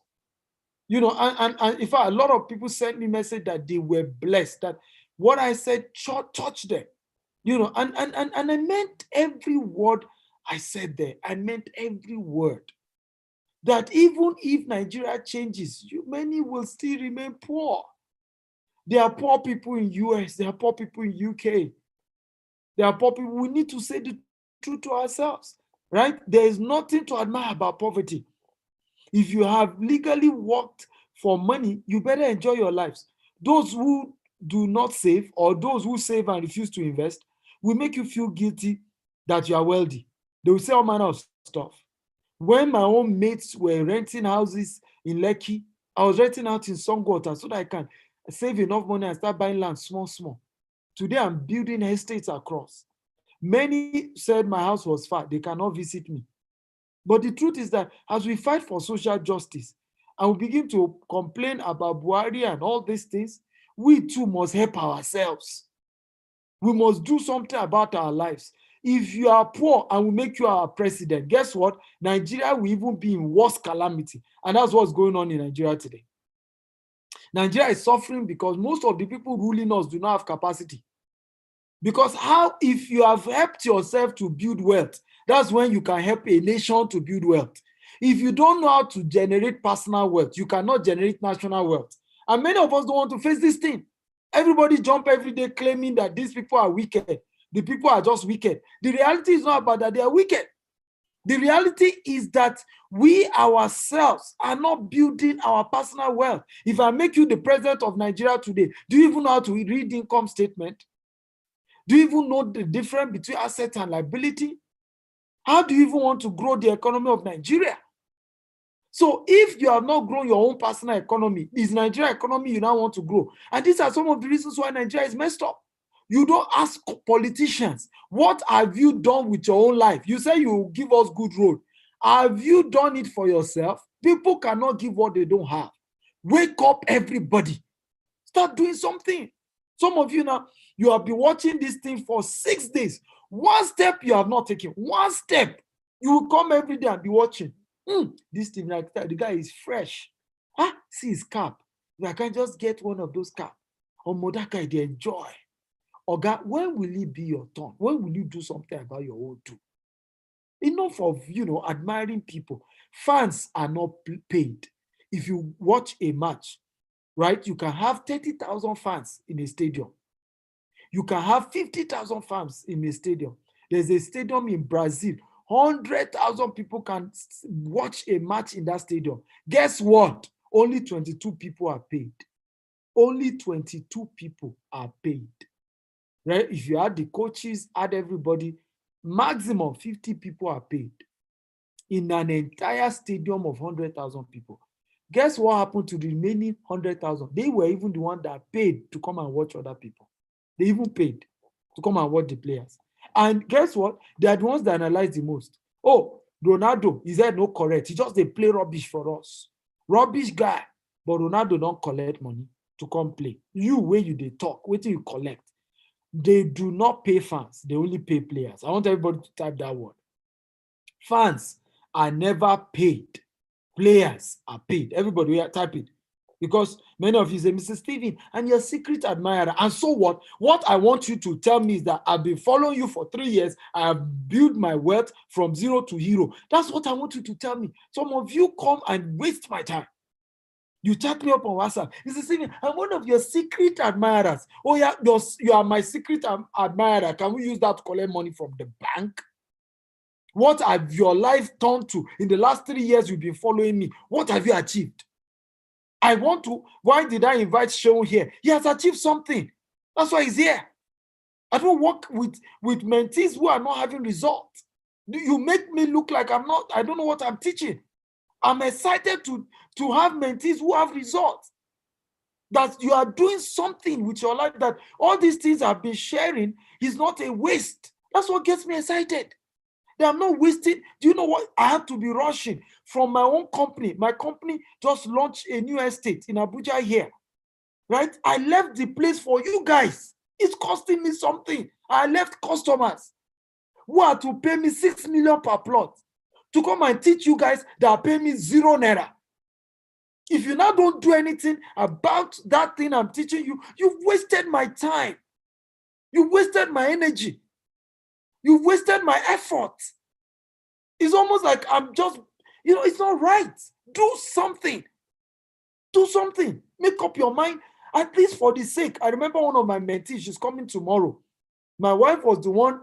And in fact, a lot of people sent me a message that they were blessed, that what I said touched them. And I meant every word I said there. I meant every word. That even if Nigeria changes, many will still remain poor. There are poor people in US, there are poor people in UK. There are poor people. We need to say the truth to ourselves, right? There is nothing to admire about poverty. If you have legally worked for money, you better enjoy your lives. Those who do not save, or those who save and refuse to invest, will make you feel guilty that you are wealthy. They will say all manner of stuff. When my own mates were renting houses in Lekki, I was renting out in Songwater so that I can save enough money and start buying land small. Today, I'm building estates across. Many said my house was far. They cannot visit me. But the truth is that as we fight for social justice and we begin to complain about Buhari and all these things, we too must help ourselves. We must do something about our lives. If you are poor and we make you our president, guess what? Nigeria will even be in worse calamity. And that's what's going on in Nigeria today. Nigeria is suffering because most of the people ruling us do not have capacity. Because if you have helped yourself to build wealth, that's when you can help a nation to build wealth. If you don't know how to generate personal wealth, you cannot generate national wealth. And many of us don't want to face this thing. Everybody jump every day claiming that these people are wicked. The people are just wicked. The reality is not about that they are wicked. The reality is that we ourselves are not building our personal wealth. If I make you the president of Nigeria today, do you even know how to read the income statement? Do you even know the difference between asset and liability? How do you even want to grow the economy of Nigeria? So if you have not grown your own personal economy, it's Nigeria economy you now want to grow. And these are some of the reasons why Nigeria is messed up. You don't ask politicians, what have you done with your own life? You say you give us good road. Have you done it for yourself? People cannot give what they don't have. Wake up, everybody. Start doing something. Some of you now, you have been watching this thing for 6 days. One step you have not taken. One step. You will come every day and be watching. This thing, like that, the guy is fresh. See his cap. I can just get one of those caps. That guy, they enjoy. Oga, when will it be your turn? When will you do something about your own too? Enough of, admiring people. Fans are not paid. If you watch a match, right, you can have 30,000 fans in a stadium. You can have 50,000 fans in a stadium. There's a stadium in Brazil. 100,000 people can watch a match in that stadium. Guess what? Only 22 people are paid. Only 22 people are paid. Right? If you add the coaches, add everybody, maximum 50 people are paid in an entire stadium of 100,000 people. Guess what happened to the remaining 100,000? They were even the one that paid to come and watch other people. They even paid to come and watch the players. And guess what? They are the ones that analyze the most. Oh, Ronaldo, is that no correct? He just they play rubbish for us. Rubbish guy. But Ronaldo don't collect money to come play. You, where you they talk, wait till you collect. They do not pay fans. They only pay players. I want everybody to type that word. Fans are never paid. Players are paid. Everybody type it. Because many of you say, Mr. Stephen, I'm your secret admirer. And so what? What I want you to tell me is that I've been following you for 3 years. I have built my wealth from zero to hero. That's what I want you to tell me. Some of you come and waste my time. You chat me up on WhatsApp. Mr. Stephen, I'm one of your secret admirers. Oh yeah, you are my secret admirer. Can we use that to collect money from the bank? What have your life turned to in the last 3 years you've been following me? What have you achieved? I want to. Why did I invite Sean here? He has achieved something. That's why he's here. I don't work with mentees who are not having results. You make me look like I don't know what I'm teaching. I'm excited to have mentees who have results. That you are doing something with your life, that all these things I've been sharing is not a waste. That's what gets me excited. I'm not wasting. Do you know what? I have to be rushing from my own company. My company just launched a new estate in Abuja here, right? I left the place for you guys. It's costing me something. I left customers who are to pay me 6 million per plot to come and teach you guys that are paying me 0 naira. If you now don't do anything about that thing I'm teaching you, you've wasted my time. You wasted my energy. You've wasted my effort. It's almost like I'm just, it's not right. Do something. Do something. Make up your mind, at least for the sake. I remember one of my mentees, she's coming tomorrow. My wife was the one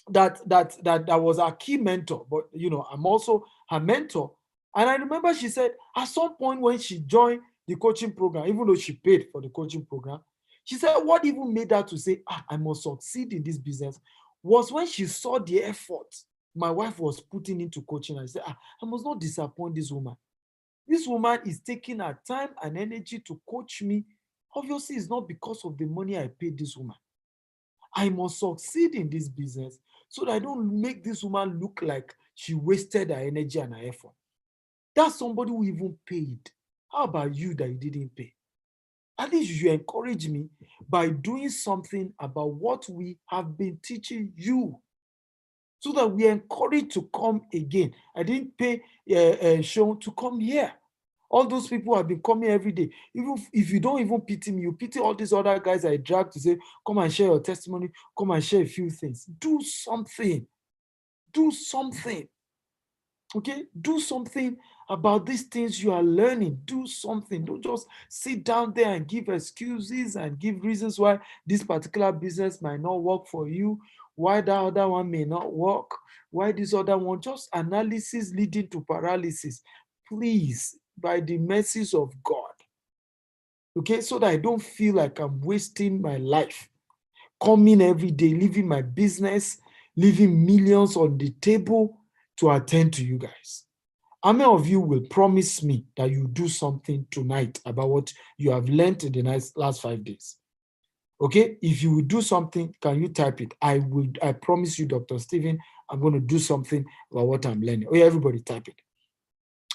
that was our key mentor, but I'm also her mentor. And I remember she said at some point when she joined the coaching program, even though she paid for the coaching program, she said what even made her to say, I must succeed in this business was when she saw the effort my wife was putting into coaching. I said, I must not disappoint this woman. This woman is taking her time and energy to coach me. Obviously, it's not because of the money I paid this woman. I must succeed in this business so that I don't make this woman look like she wasted her energy and her effort. That's somebody who even paid. How about you that you didn't pay? At least you encourage me by doing something about what we have been teaching you so that we encourage to come again. I didn't pay Sean to come here. All those people have been coming every day. Even if you don't even pity me, you pity all these other guys I drag to say, come and share your testimony, come and share a few things. Do something. Do something. Okay? Do something about these things you are learning. Do something. Don't just sit down there and give excuses and give reasons why this particular business might not work for you, why that other one may not work, why this other one. Just analysis leading to paralysis. Please, by the mercies of God. Okay? So that I don't feel like I'm wasting my life. Coming every day, leaving my business, leaving millions on the table to attend to you guys. How many of you will promise me that you do something tonight about what you have learned in the last 5 days? Okay, if you will do something, can you type it? I promise you, Dr. Stephen, I'm going to do something about what I'm learning. Oh yeah, everybody type it.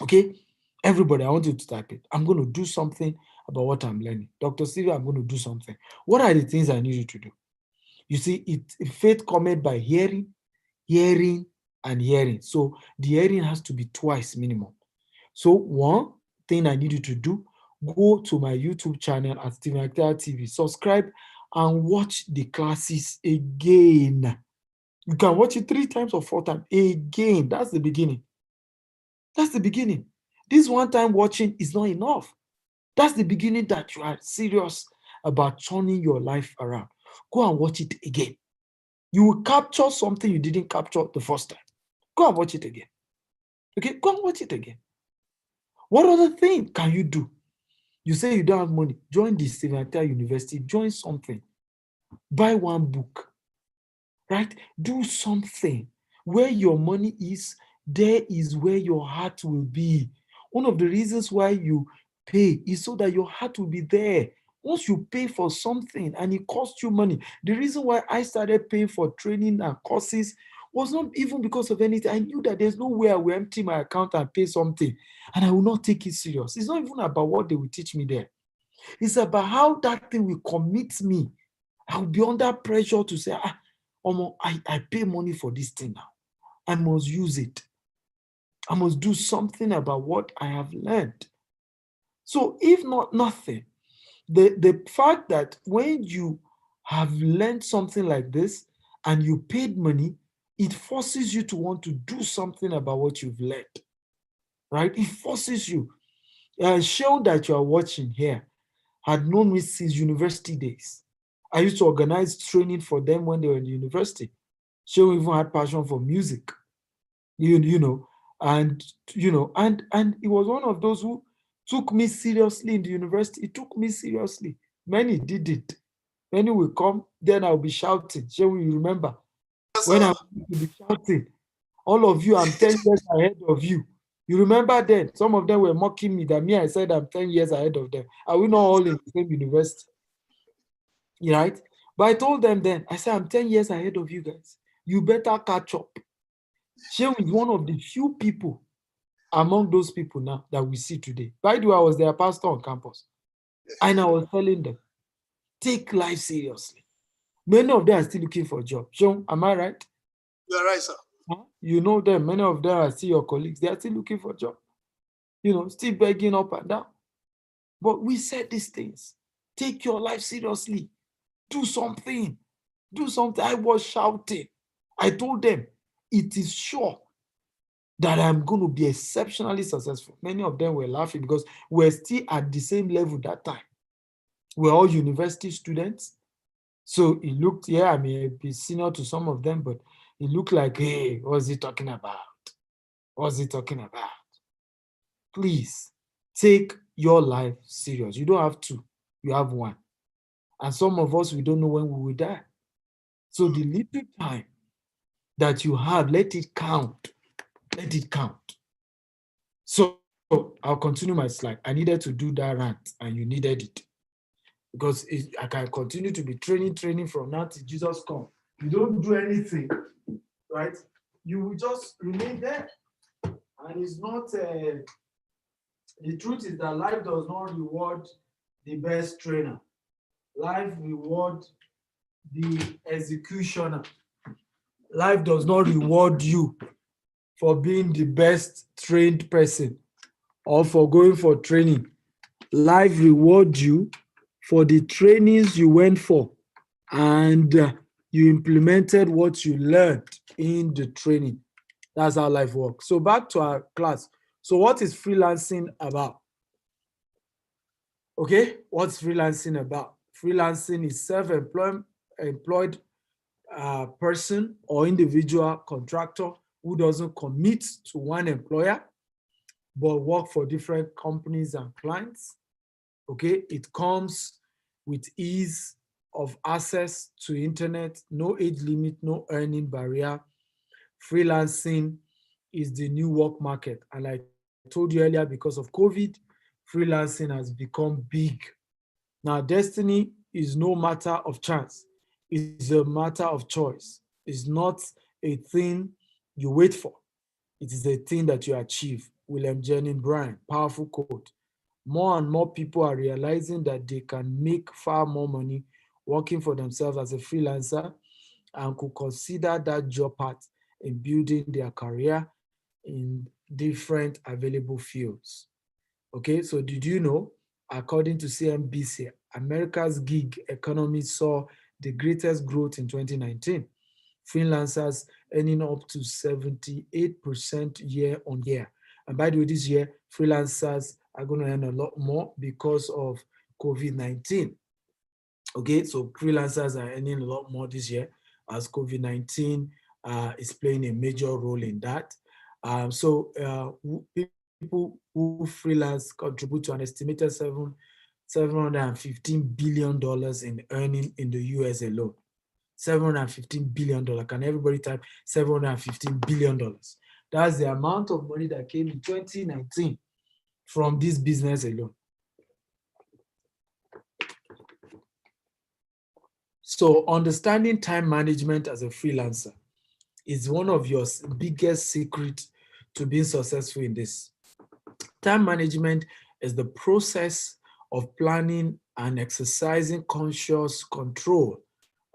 Okay, everybody, I want you to type it. I'm going to do something about what I'm learning. Dr. Stephen, I'm going to do something. What are the things I need you to do? You see, faith comes by hearing, and hearing. So the hearing has to be twice minimum. So one thing I need you to do, go to my YouTube channel at Stephen Akitayo TV, subscribe and watch the classes again. You can watch it 3 times or 4 times again. That's the beginning. That's the beginning. This one-time watching is not enough. That's the beginning that you are serious about turning your life around. Go and watch it again. You will capture something you didn't capture the first time. Go and watch it again. Okay, go and watch it again. What other thing can you do? You say you don't have money. Join the Stephen Akitayo University. Join something. Buy one book. right? Do something. Where your money is, there is where your heart will be. One of the reasons why you pay is so that your heart will be there. Once you pay for something and it costs you money, the reason why I started paying for training and courses was not even because of anything. I knew that there's no way I will empty my account and pay something and I will not take it serious. It's not even about what they will teach me there. It's about how that thing will commit me. I'll be under pressure to say, I pay money for this thing now. I must use it. I must do something about what I have learned. So if not nothing, the fact that when you have learned something like this and you paid money, it forces you to want to do something about what you've learned, right? It forces you. Show that you are watching here had known me since university days. I used to organize training for them when they were in the university. Show even had passion for music, and it was one of those who took me seriously in the university. It took me seriously. Many did it. Many will come, then I'll be shouting. Shall we remember? When I will be shouting, all of you, I'm 10 years ahead of you. You remember then? Some of them were mocking me that I said I'm 10 years ahead of them. Are we not all in the same university? Right? But I told them then, I said, I'm 10 years ahead of you guys. You better catch up. Shehu is one of the few people among those people now that we see today. By the way, I was their pastor on campus. And I was telling them, take life seriously. Many of them are still looking for a job. Shehu, am I right? You're right, sir. You know them. Many of them are still your colleagues. They are still looking for a job. Still begging up and down. But we said these things. Take your life seriously. Do something. Do something. I was shouting. I told them, it is sure that I'm going to be exceptionally successful. Many of them were laughing because we're still at the same level that time. We're all university students. So it looked, I may be senior to some of them, but it looked like, hey, what's he talking about? What's he talking about? Please take your life serious. You don't have two, you have one. And some of us, we don't know when we will die. So the little time that you have, let it count. Let it count. So I'll continue my slide. I needed to do that rant and you needed it. Because I can continue to be training from now till Jesus comes. You don't do anything, right? You will just remain there. And it's not, the truth is that life does not reward the best trainer. Life rewards the executioner. Life does not reward you for being the best trained person or for going for training. Life rewards you for the trainings you went for and you implemented what you learned in the training. That's how life works. So back to our class. So what is freelancing about? Okay, what's freelancing about? Freelancing is self-employed person or individual contractor who doesn't commit to one employer, but work for different companies and clients. Okay, it comes with ease of access to internet, no age limit, no earning barrier. Freelancing is the new work market. And like I told you earlier, because of COVID, freelancing has become big. Now, destiny is no matter of chance. It's a matter of choice. It's not a thing you wait for. It is a thing that you achieve. William Jennings Bryan, powerful quote. More and more people are realizing that they can make far more money working for themselves as a freelancer and could consider that job path in building their career in different available fields. Okay, so did you know, according to CNBC, America's gig economy saw the greatest growth in 2019. Freelancers earning up to 78% year on year. And by the way, this year, freelancers are going to earn a lot more because of COVID-19. Okay, so freelancers are earning a lot more this year as COVID-19 is playing a major role in that. People who freelance contribute to an estimated $715 billion in earning in the US alone. $715 billion. Can everybody type $715 billion? That's the amount of money that came in 2019 from this business alone. So understanding time management as a freelancer is one of your biggest secrets to being successful in this. Time management is the process of planning and exercising conscious control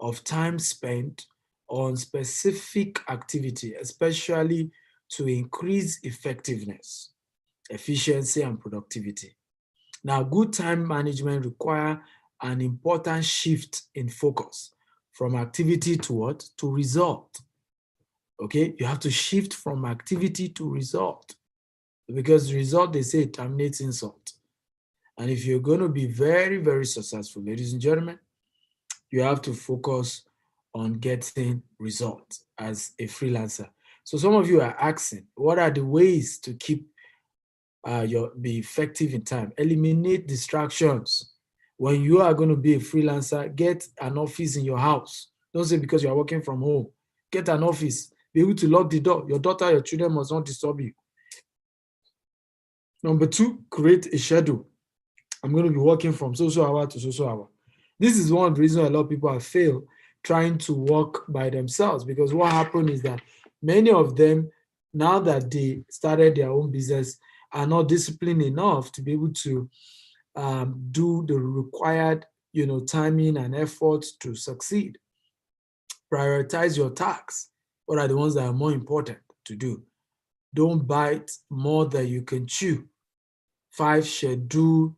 of time spent on specific activity, especially to increase effectiveness, efficiency, and productivity. Now, good time management requires an important shift in focus from activity to what? To result. Okay, you have to shift from activity to result, because result, they say, terminates insult. And if you're going to be very, very successful, ladies and gentlemen, you have to focus on getting results as a freelancer. So some of you are asking, what are the ways to keep be effective in time? Eliminate distractions. When you are going to be a freelancer, get an office in your house. Don't say because you are working from home. Get an office. Be able to lock the door. Your daughter, your children must not disturb you. Number 2, create a schedule. I'm going to be working from so hour to so hour. This is one reason a lot of people have failed trying to work by themselves, because what happened is that many of them, now that they started their own business, are not disciplined enough to be able to do the required, timing and effort to succeed. Prioritize your tasks. What are the ones that are more important to do? Don't bite more than you can chew. 5, schedule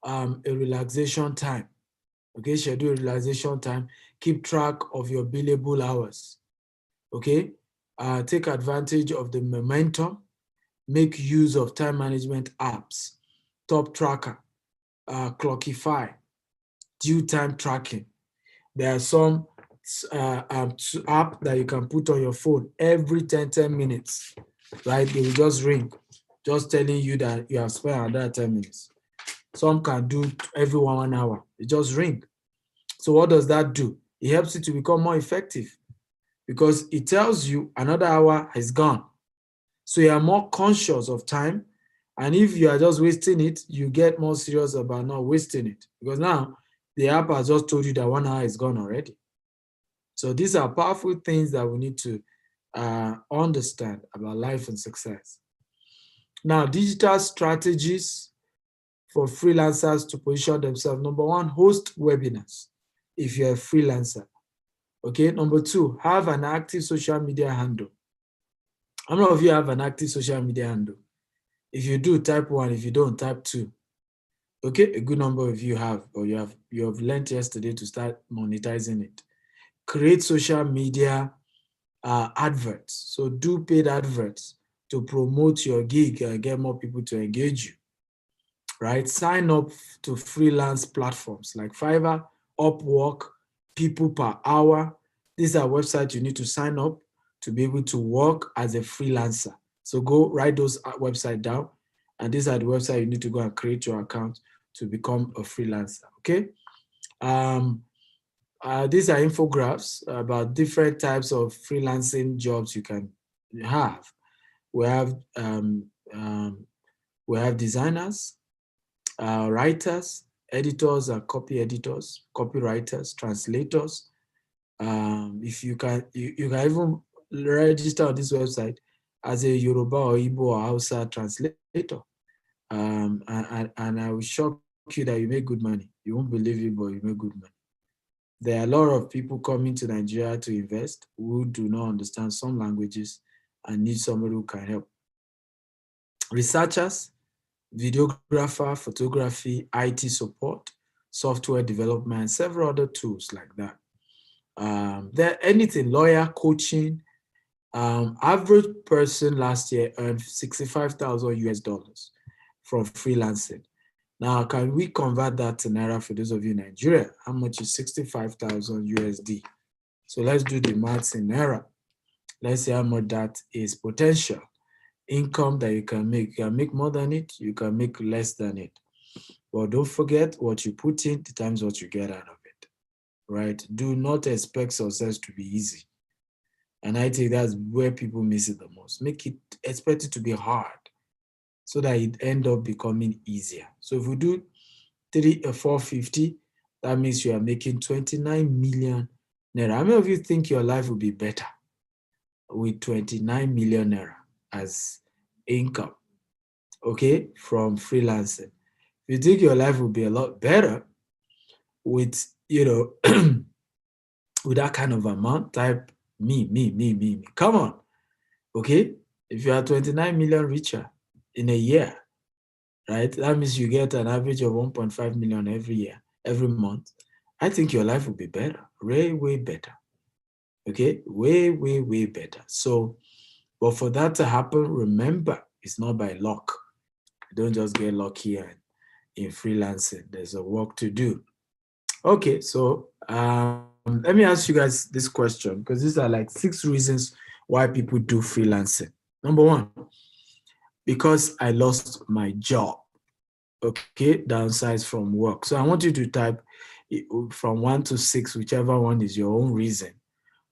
a relaxation time. Okay, schedule relaxation time. Keep track of your billable hours. Okay, take advantage of the momentum. Make use of time management apps. Top Tracker, Clockify, due time tracking. There are some app that you can put on your phone every 10 minutes, right? They will just ring, just telling you that you have spent another 10 minutes. Some can do every 1 hour. They just ring. So what does that do? It helps you to become more effective, because it tells you another hour has gone. So you are more conscious of time. And if you are just wasting it, you get more serious about not wasting it, because now the app has just told you that 1 hour is gone already. So these are powerful things that we need to understand about life and success. Now, digital strategies for freelancers to position themselves. Number 1, host webinars if you're a freelancer. Okay, number 2, have an active social media handle. How many of you have an active social media handle? If you do, type 1. If you don't, type 2. Okay, a good number of you have, or you have learned yesterday to start monetizing it. Create social media adverts. So do paid adverts to promote your gig and get more people to engage you, right? Sign up to freelance platforms like Fiverr, Upwork, People Per Hour. These are websites you need to sign up to be able to work as a freelancer. So go write those websites down, and these are the websites you need to go and create your account to become a freelancer, okay? These are infographics about different types of freelancing jobs you can have. We have designers, writers, editors and copy editors, copywriters, translators. If you can even register on this website as a Yoruba or Igbo or Hausa translator. And I will shock you that you make good money. You won't believe it, but you make good money. There are a lot of people coming to Nigeria to invest who do not understand some languages and need somebody who can help. Researchers, videographer, photography, IT support, software development, several other tools like that. Anything, lawyer, coaching. Average person last year earned $65,000 from freelancing. Now, can we convert that to Naira for those of you in Nigeria? How much is 65,000 USD? So let's do the maths in Naira. Let's see how much that is potential income that you can make. You can make more than it, you can make less than it. But don't forget, what you put in determines what you get out of it. right? Do not expect success to be easy. And I think that's where people miss it the most. Expect it to be hard so that it end up becoming easier. So if we do 450, that means you are making 29 million naira. How many of you think your life will be better with 29 million naira as income, okay, from freelancing? If you think your life will be a lot better with, with that kind of amount, type me. Come on, okay? If you are 29 million richer in a year, right? That means you get an average of 1.5 million every year, every month. I think your life will be better, way better. Okay, way better. So, but for that to happen, remember, it's not by luck. You don't just get lucky in freelancing. There's a work to do. Okay, so let me ask you guys this question, because these are like 6 reasons why people do freelancing. Number 1, because I lost my job. Okay, downsize from work. So I want you to type from 1 to 6, whichever one is your own reason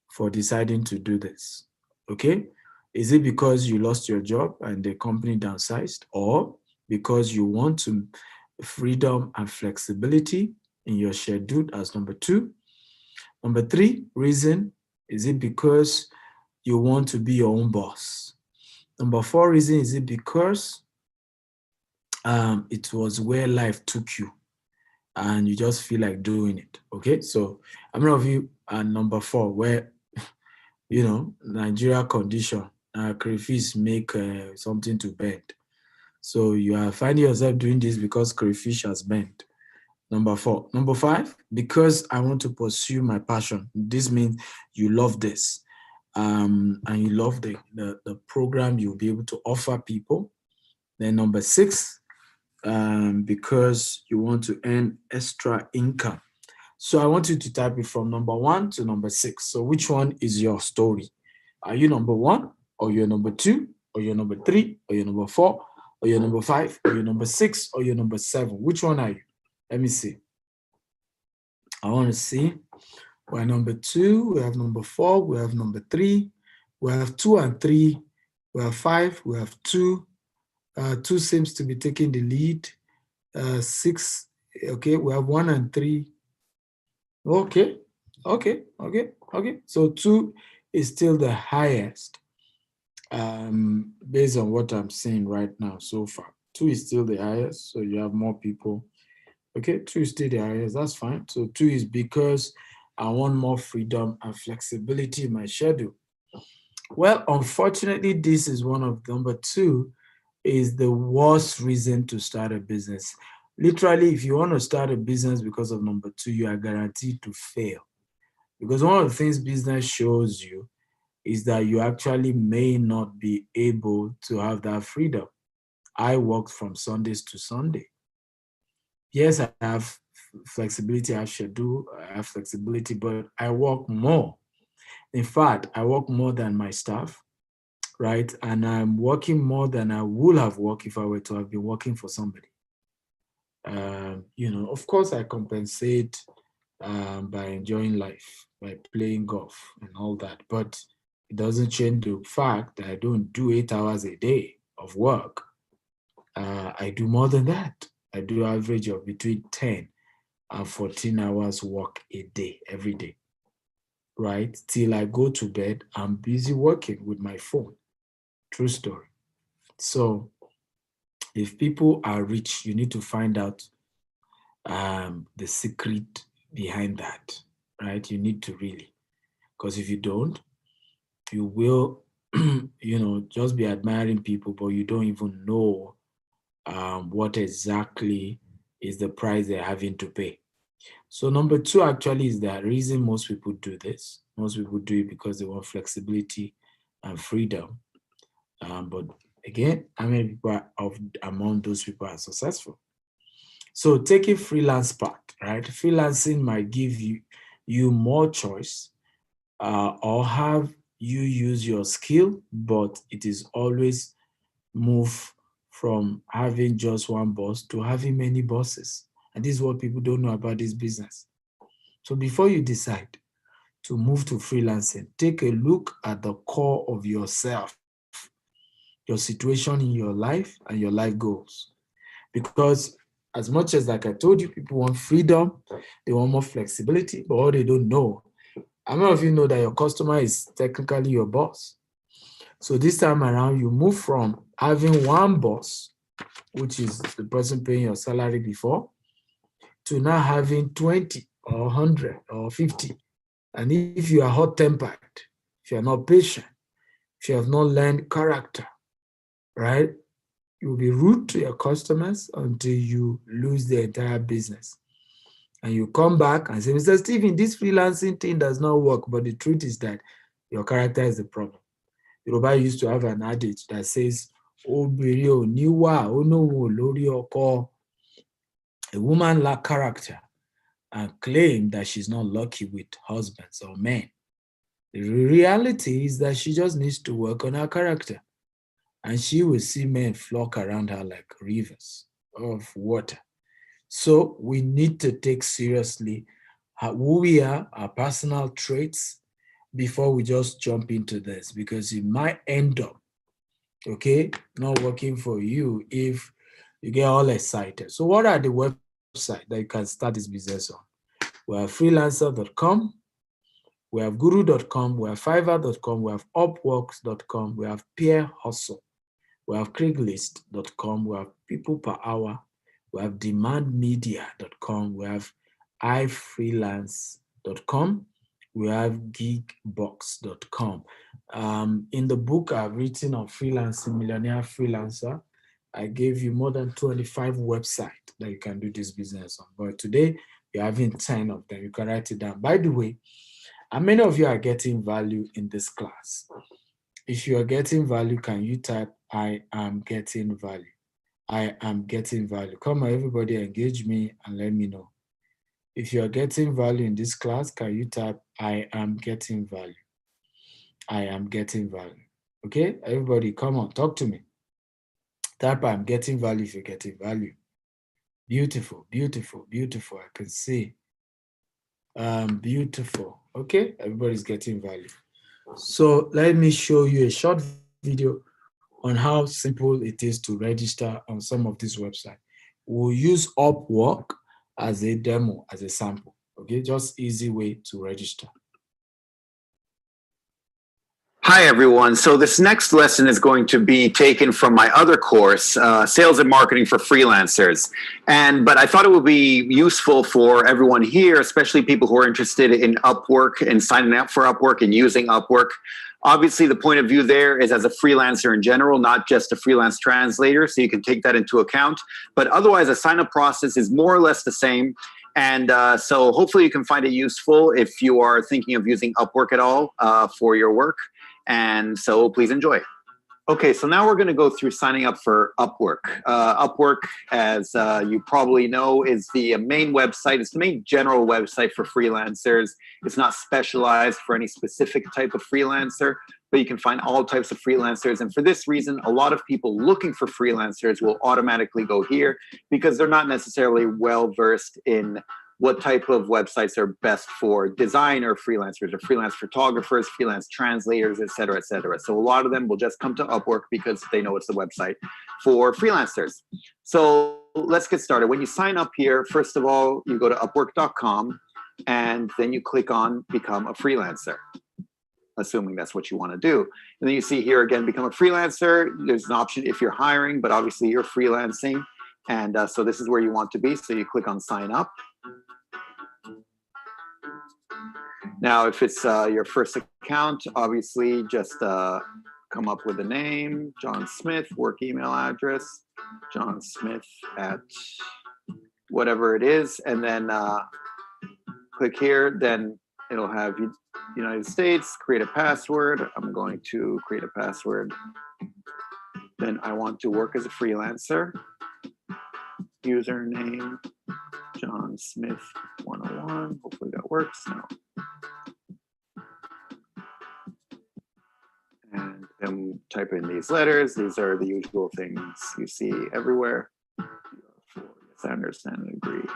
for deciding to do this. Okay, is it because you lost your job and the company downsized, or because you want to freedom and flexibility in your schedule as number 2? Number 3 reason, is it because you want to be your own boss? Number 4 reason, is it because it was where life took you and you just feel like doing it? Okay, so how many of you are number 4, where Nigeria condition, crayfish make something to bend, so you are finding yourself doing this because crayfish has bent? Number 4. Number 5, because I want to pursue my passion. This means you love this, and you love the program you'll be able to offer people. Then number 6, because you want to earn extra income. So I want you to type it from number 1 to number 6. So which one is your story? Are you number 1, or you're number 2, or you're number 3, or you're number 4, or you're number 5, or you're number 6, or you're number 7? Which one are you? Let me see. I want to see. We're number 2, we have number 4, we have number 3, we have 2 and 3, we have 5, we have 2. 2 seems to be taking the lead. 6, okay, we have 1 and 3. Okay. So 2 is still the highest, based on what I'm seeing right now so far. 2 is still the highest, so you have more people. Okay, 2 is still the highest, that's fine. So 2 is because I want more freedom and flexibility in my schedule. Well, unfortunately, this is one of number 2 is the worst reason to start a business. Literally, if you want to start a business because of number 2, you are guaranteed to fail. Because one of the things business shows you is that you actually may not be able to have that freedom. I work from Sundays to Sunday. Yes, I have flexibility, I have schedule, I have flexibility, but I work more. In fact, I work more than my staff, right? And I'm working more than I would have worked if I were to have been working for somebody. Of course, I compensate by enjoying life, by playing golf and all that, but it doesn't change the fact that I don't do 8 hours a day of work. I do more than that. I do average of between 10 and 14 hours work a day, every day, right? Till I go to bed, I'm busy working with my phone. True story. So if people are rich, you need to find out the secret behind that, right? You need to really, because if you don't, you will, just be admiring people, but you don't even know what exactly is the price they're having to pay. So number 2 actually is the reason most people do this. Most people do it because they want flexibility and freedom. But again, how many people among those people are successful? So taking freelance part, right? Freelancing might give you more choice, or have you use your skill, but it is always move from having just one boss to having many bosses. And this is what people don't know about this business. So before you decide to move to freelancing, take a look at the core of yourself, your situation in your life and your life goals. Because as much as, like I told you, people want freedom, they want more flexibility, but what they don't know, how many of you know that your customer is technically your boss? So this time around, you move from having one boss, which is the person paying your salary before, to now having 20 or 100 or 50. And if you are hot-tempered, if you are not patient, if you have not learned character, right, you will be rude to your customers until you lose the entire business. And you come back and say, Mr. Stephen, this freelancing thing does not work. But the truth is that your character is the problem. Yoruba used to have an adage that says, "Obìnrin ò ní wà, ó lóun ò lórí ọkọ." A woman lacks character and claim that she's not lucky with husbands or men. The reality is that she just needs to work on her character, and she will see men flock around her like rivers of water. So we need to take seriously who we are, our personal traits, before we just jump into this, because it might end up, okay, not working for you if you get all excited. So what are the websites that you can start this business on? We have freelancer.com, we have guru.com, we have fiverr.com, we have upworks.com, we have peer hustle, we have craigslist.com, we have people per hour, we have demandmedia.com, we have ifreelance.com, we have geekbox.com. In the book I've written on freelancing, Millionaire Freelancer, I gave you more than 25 websites that you can do this business on. But today, you're having 10 of them. You can write it down. By the way, how many of you are getting value in this class? If you are getting value, can you type, I am getting value? I am getting value. Come on, everybody, engage me and let me know. If you are getting value in this class, can you type, I am getting value? I am getting value. Okay, everybody, come on, talk to me. Type, I'm getting value if you're getting value. Beautiful, beautiful, beautiful. I can see. Beautiful. Okay, everybody's getting value. So let me show you a short video on how simple it is to register on some of these websites. We'll use Upwork as a demo, as a sample. Okay, just easy way to register. Hi, everyone. So this next lesson is going to be taken from my other course, Sales and Marketing for Freelancers. But I thought it would be useful for everyone here, especially people who are interested in Upwork and signing up for Upwork and using Upwork. Obviously, the point of view there is as a freelancer in general, not just a freelance translator, so you can take that into account. But otherwise, the sign-up process is more or less the same. And so hopefully you can find it useful if you are thinking of using Upwork at all for your work. And so please enjoy. Okay, so now we're going to go through signing up for Upwork. Upwork, as you probably know, is the main website. It's the main general website for freelancers. It's not specialized for any specific type of freelancer, but you can find all types of freelancers. And for this reason, a lot of people looking for freelancers will automatically go here because they're not necessarily well-versed in what type of websites are best for designer freelancers or freelance photographers, freelance translators, et cetera, et cetera. So a lot of them will just come to Upwork because they know it's the website for freelancers. So let's get started. When you sign up here, first of all, you go to upwork.com and then you click on Become a Freelancer, assuming that's what you want to do. And then you see here again, Become a Freelancer. There's an option if you're hiring, but obviously you're freelancing. And so this is where you want to be. So you click on Sign Up. Now, if it's your first account, obviously just come up with a name, John Smith, work email address, John Smith at whatever it is, and then click here. Then it'll have United States, create a password. I'm going to create a password. Then I want to work as a freelancer. Username, John Smith 101. Hopefully that works. No. And then type in these letters. These are the usual things you see everywhere. Yes, I understand and agree.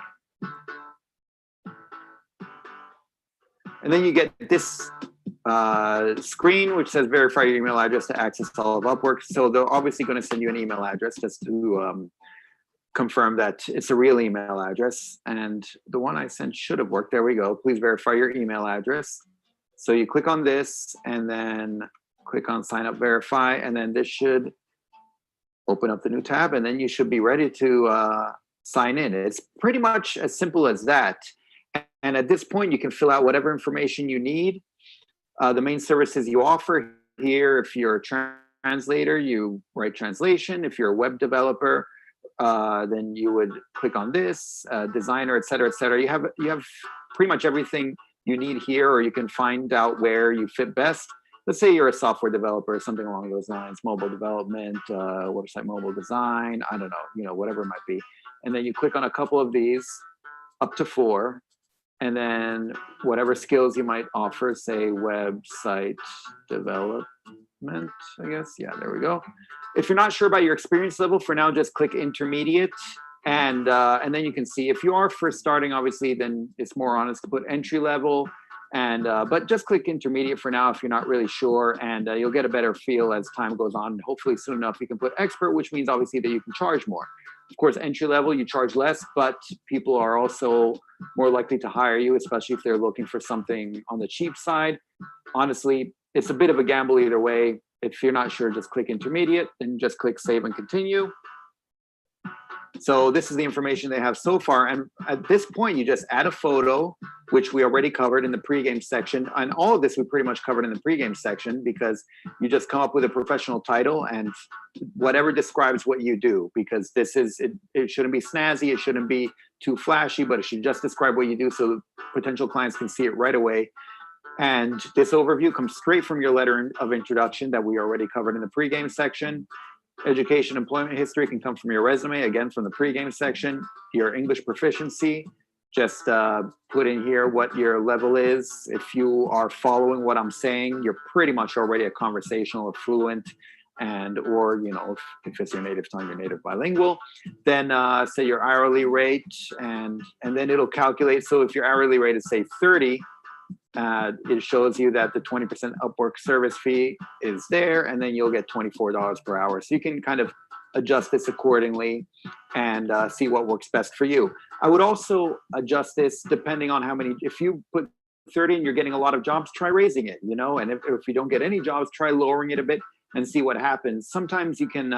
And then you get this screen, which says verify your email address to access all of Upwork. So they're obviously going to send you an email address just to confirm that it's a real email address. And the one I sent should have worked. There we go. Please verify your email address. So you click on this and then click on sign up, verify, and then this should open up the new tab, and then you should be ready to sign in. It's pretty much as simple as that. And at this point, you can fill out whatever information you need. The main services you offer here, if you're a translator, you write translation. If you're a web developer, then you would click on this, designer, et cetera, et cetera. You have pretty much everything you need here, or you can find out where you fit best. Let's say you're a software developer, something along those lines, mobile development, website mobile design, I don't know, whatever it might be. And then you click on a couple of these, up to 4, and then whatever skills you might offer, say website development, I guess. Yeah, there we go. If you're not sure about your experience level, for now, just click intermediate. And then you can see if you are first starting, obviously, then it's more honest to put entry level. And but just click intermediate for now if you're not really sure, and you'll get a better feel as time goes on. Hopefully soon enough you can put expert, which means obviously that you can charge more. Of course, entry level, you charge less, but people are also more likely to hire you, especially if they're looking for something on the cheap side. Honestly, it's a bit of a gamble either way. If you're not sure, just click intermediate, then just click save and continue. So this is the information they have so far. And at this point, you just add a photo, which we already covered in the pregame section. And all of this we pretty much covered in the pregame section, because you just come up with a professional title and whatever describes what you do, because this is, it shouldn't be snazzy, it shouldn't be too flashy, but it should just describe what you do so potential clients can see it right away. And this overview comes straight from your letter of introduction that we already covered in the pregame section. Education, employment history can come from your resume, again, from the pregame section. Your English proficiency, just put in here what your level is. If you are following what I'm saying, you're pretty much already a conversational or fluent, and or, if it's your native tongue, you're native bilingual. Then say your hourly rate, and then it'll calculate. So if your hourly rate is, say, 30, it shows you that the 20% Upwork service fee is there, and then you'll get $24 per hour. So you can kind of adjust this accordingly and see what works best for you. I would also adjust this depending on how many, if you put 30 and you're getting a lot of jobs, try raising it, and if you don't get any jobs, try lowering it a bit and see what happens. Sometimes you can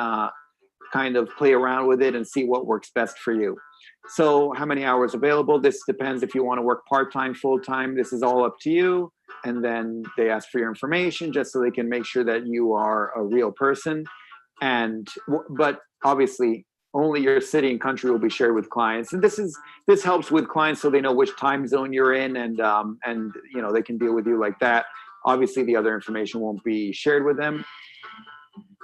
kind of play around with it and see what works best for you. So how many hours available? This depends if you want to work part-time, full-time. This is all up to you. And then they ask for your information just so they can make sure that you are a real person. But obviously only your city and country will be shared with clients. And this helps with clients so they know which time zone you're in, and they can deal with you like that. Obviously the other information won't be shared with them.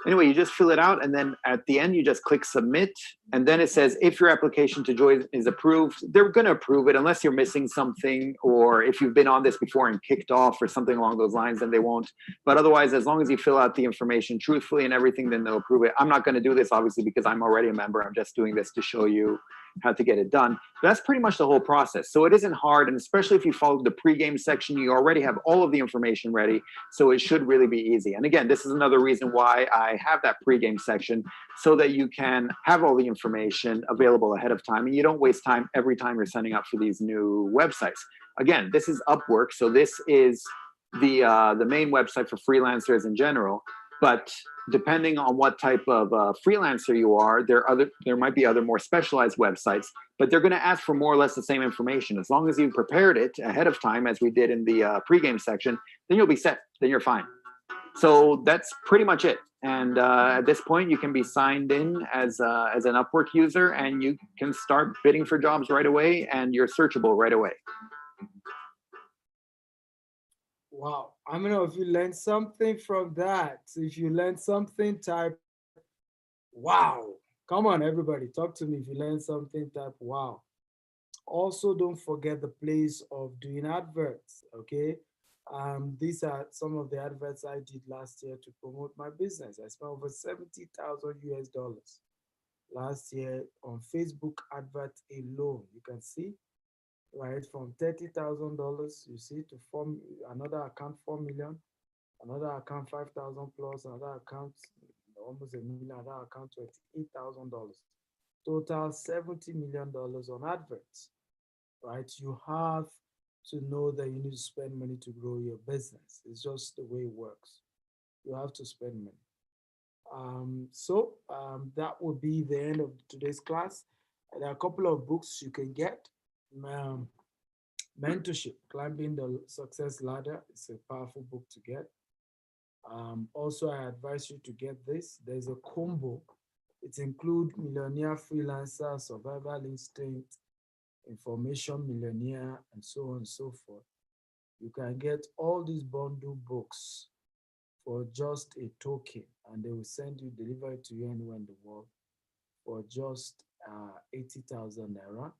Anyway, you just fill it out, and then at the end, you just click submit. And then it says, if your application to join is approved, they're going to approve it unless you're missing something, or if you've been on this before and kicked off or something along those lines, then they won't. But otherwise, as long as you fill out the information truthfully and everything, then they'll approve it. I'm not going to do this, obviously, because I'm already a member. I'm just doing this to show you how to get it done. But that's pretty much the whole process. So it isn't hard, and especially if you follow the pregame section, you already have all of the information ready. So it should really be easy. And again, this is another reason why I have that pregame section, so that you can have all the information available ahead of time, and you don't waste time every time you're signing up for these new websites. Again, this is Upwork, so this is the main website for freelancers in general. But depending on what type of freelancer you are, there might be other more specialized websites, but they're going to ask for more or less the same information. As long as you prepared it ahead of time, as we did in the pregame section, then you'll be set. Then you're fine. So that's pretty much it. And at this point, you can be signed in as an Upwork user, and you can start bidding for jobs right away, and you're searchable right away. Wow. I don't know if you learned something from that. So if you learned something, type wow. Come on, everybody, talk to me. If you learned something, type wow. Also, don't forget the place of doing adverts, okay? These are some of the adverts I did last year to promote my business. I spent over $70,000 US last year on Facebook adverts alone. You can see right? From $30,000, you see, to form another account 4 million, another account 5,000 plus, another account almost a million, another account $28,000. Total $70 million on adverts, right? You have to know that you need to spend money to grow your business. It's just the way it works. You have to spend money. That will be the end of today's class. There are a couple of books you can get. Um, Mentorship, Climbing the Success Ladder. It's a powerful book to get. Also, I advise you to get this. There's a combo. It includes Millionaire Freelancer, Survival Instinct, Information Millionaire, and so on and so forth. You can get all these bundle books for just a token, and they will send you, deliver it to you anywhere in the world for just 80,000 naira.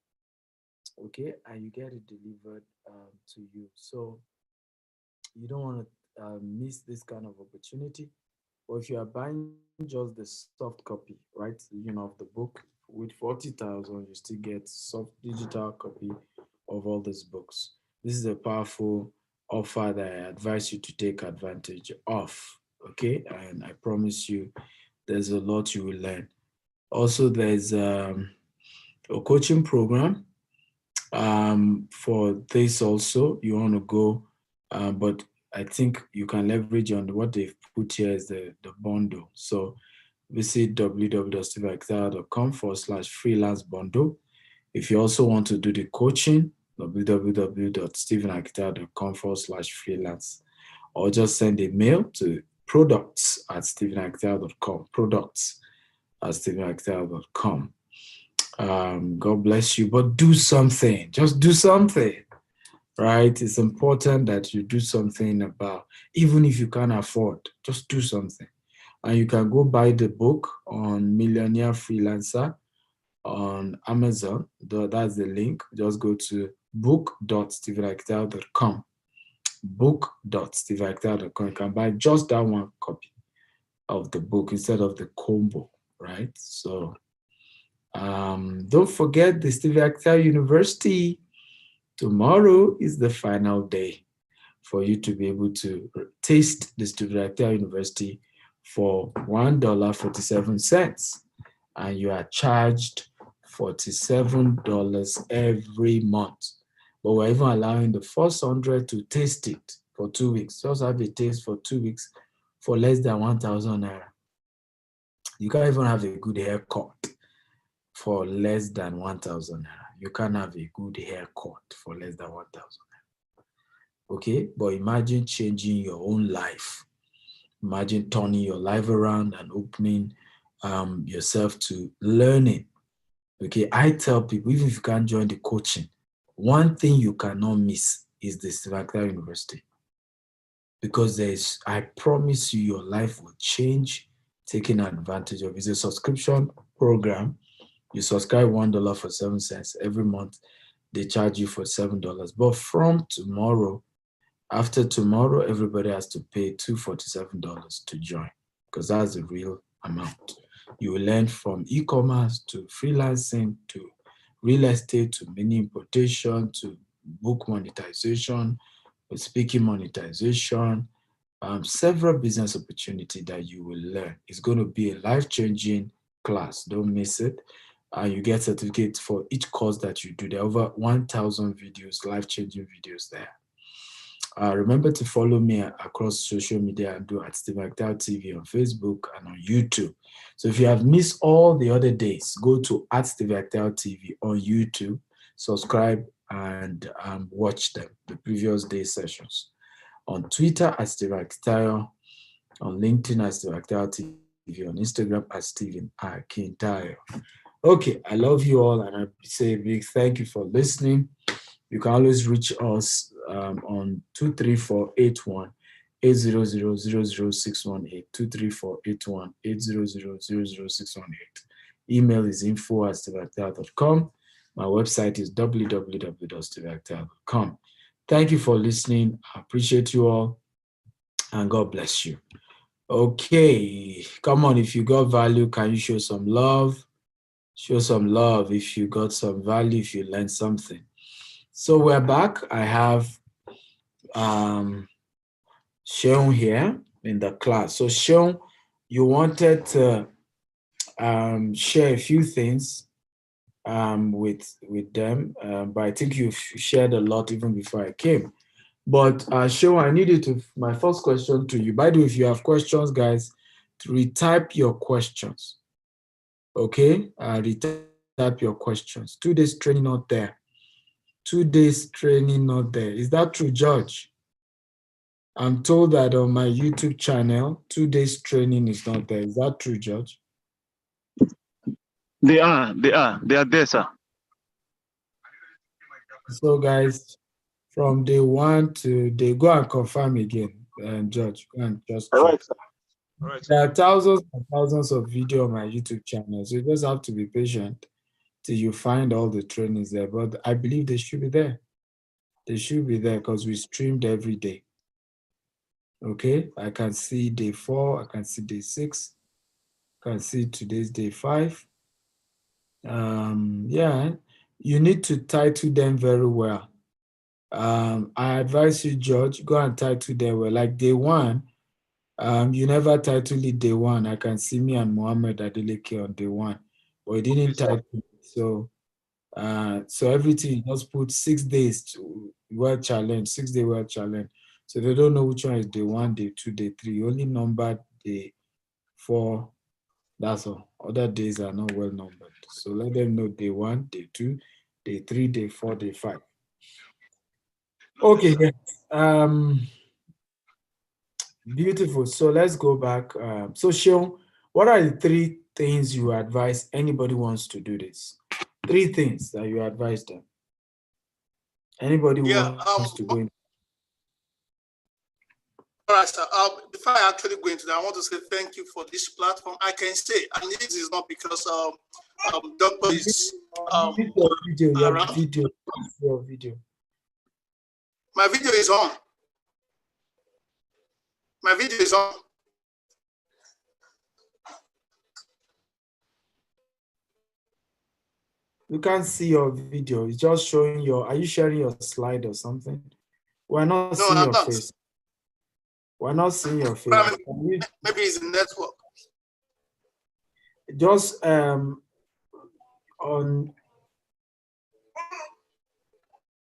Okay, and you get it delivered to you. So you don't want to miss this kind of opportunity. Or if you are buying just the soft copy, right, of the book with 40,000, you still get soft digital copy of all these books. This is a powerful offer that I advise you to take advantage of. Okay, and I promise you, there's a lot you will learn. Also, there's a coaching program for this. Also, you want to go, but I think you can leverage on what they've put here is the bundle. So visit www.stevenakitaya.com/freelance bundle. If you also want to do the coaching, www.stevenakitaya.com/freelance, or just send a mail to products@stevenakitaya.com, products@stevenakitaya.com. God bless you, but do something. Just do something, right? It's important that you do something about, even if you can't afford, just do something. And you can go buy the book on Millionaire Freelancer on Amazon. That's the link. Just go to book.stevenakitaya.com. book.stevenakitaya.com. You can buy just that one copy of the book instead of the combo, right? So don't forget the Stephen Akitaya University. Tomorrow is the final day for you to be able to taste the Stephen Akitaya University for $1.47, and you are charged $47 every month. But we're even allowing the first 100 to taste it for 2 weeks. Just have a taste for 2 weeks for less than 1,000 naira. You can't even have a good haircut for less than 1,000 naira. You can't have a good haircut for less than 1,000 naira. Okay, but imagine changing your own life. Imagine turning your life around and opening yourself to learning. Okay, I tell people, even if you can't join the coaching, one thing you cannot miss is the Stephen Akitaya University. Because I promise you, your life will change taking advantage of it. It's a subscription program. You subscribe $1.07 every month. They charge you for $7. But from tomorrow, after tomorrow, everybody has to pay $247 to join, because that's the real amount. You will learn from e-commerce to freelancing to real estate to mini importation to book monetization, speaking monetization, several business opportunities that you will learn. It's going to be a life-changing class. Don't miss it. You get certificates for each course that you do. There are over 1,000 videos, life-changing videos there. Remember to follow me across social media and do at Stephen Akitaya TV on Facebook and on YouTube. So if you have missed all the other days, go to at Stephen Akitaya TV on YouTube, subscribe and watch them, the previous day sessions. On Twitter at Stephen Akitaya, on LinkedIn at Stephen Akitaya TV, on Instagram at Stephen Akitaya. Okay, I love you all, and I say a big thank you for listening. You can always reach us on 23481 800-00618, 23481 800-00618. Email is info@stevenakitaya.com. My website is www.stevenakitaya.com. Thank you for listening. I appreciate you all, and God bless you. Okay, come on, if you got value, can you show some love? Show some love if you got some value, if you learned something. So we're back. I have Sean here in the class. So Sean, you wanted to share a few things with them, but I think you've shared a lot even before I came. But Sean, I needed to, my first question to you, by the way, if you have questions, guys, to retype your questions. Okay, retype your questions. 2 days training not there. 2 days training not there. Is that true, George? I'm told that on my YouTube channel, 2 days training is not there. Is that true, George? They are there, sir. So guys, from day 1 to they go and confirm again, and George, go and just check. All right, sir. All right. There are thousands and thousands of video on my YouTube channel, so you just have to be patient till you find all the trainings there. But I believe they should be there. They should be there because we streamed every day. Okay, I can see day 4, I can see day 6, I can see today's day 5. Yeah, you need to title them very well. I advise you, George, go and title them well. Like day 1, you never title it day 1. I can see me and Mohammed Adeleke on day 1, but you didn't title it. So everything, you just put 6 days to world challenge, 6 day world challenge. So they don't know which one is day 1, day 2, day 3. You only numbered day 4. That's all. Other days are not well numbered. So let them know day 1, day 2, day 3, day 4, day 5. Okay. Beautiful. So let's go back. So Sean, what are the 3 things you advise anybody wants to do this? 3 things that you advise them. Anybody wants to go in. All right, sir. Before I actually go into that, I want to say thank you for this platform. I can say, and this is not because Dr. is your video. My video is on. My video is on. You can't see your video. It's just showing your. Are you sharing your slide or something? We're not seeing your face. We're not seeing your face. Maybe it's the network. Just on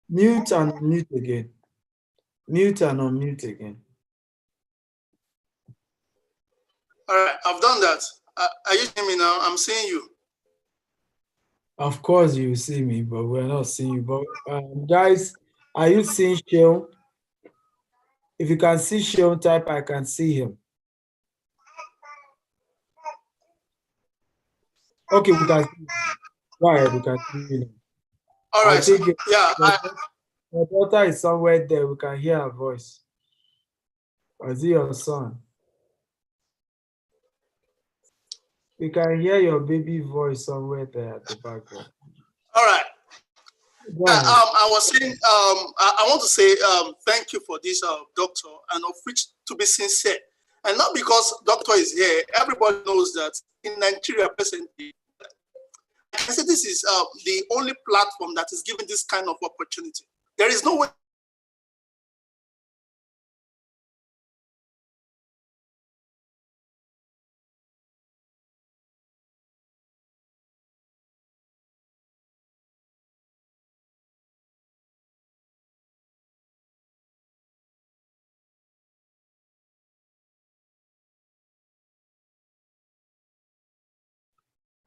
mute and mute again. Mute and unmute again. All right, I've done that. Are you seeing me now? I'm seeing you. Of course you see me, but we're not seeing you. But guys, are you seeing Sean? If you can see Sean, type I can see him. Okay, we can see him. Go ahead, we can see him. All right, your daughter is somewhere there. We can hear her voice. Or is it your son? We can hear your baby voice somewhere there at the background. All right. I was saying, I want to say thank you for this, doctor, and of which to be sincere, and not because doctor is here. Everybody knows that in Nigeria presently, I can say this is the only platform that is giving this kind of opportunity. There is no way.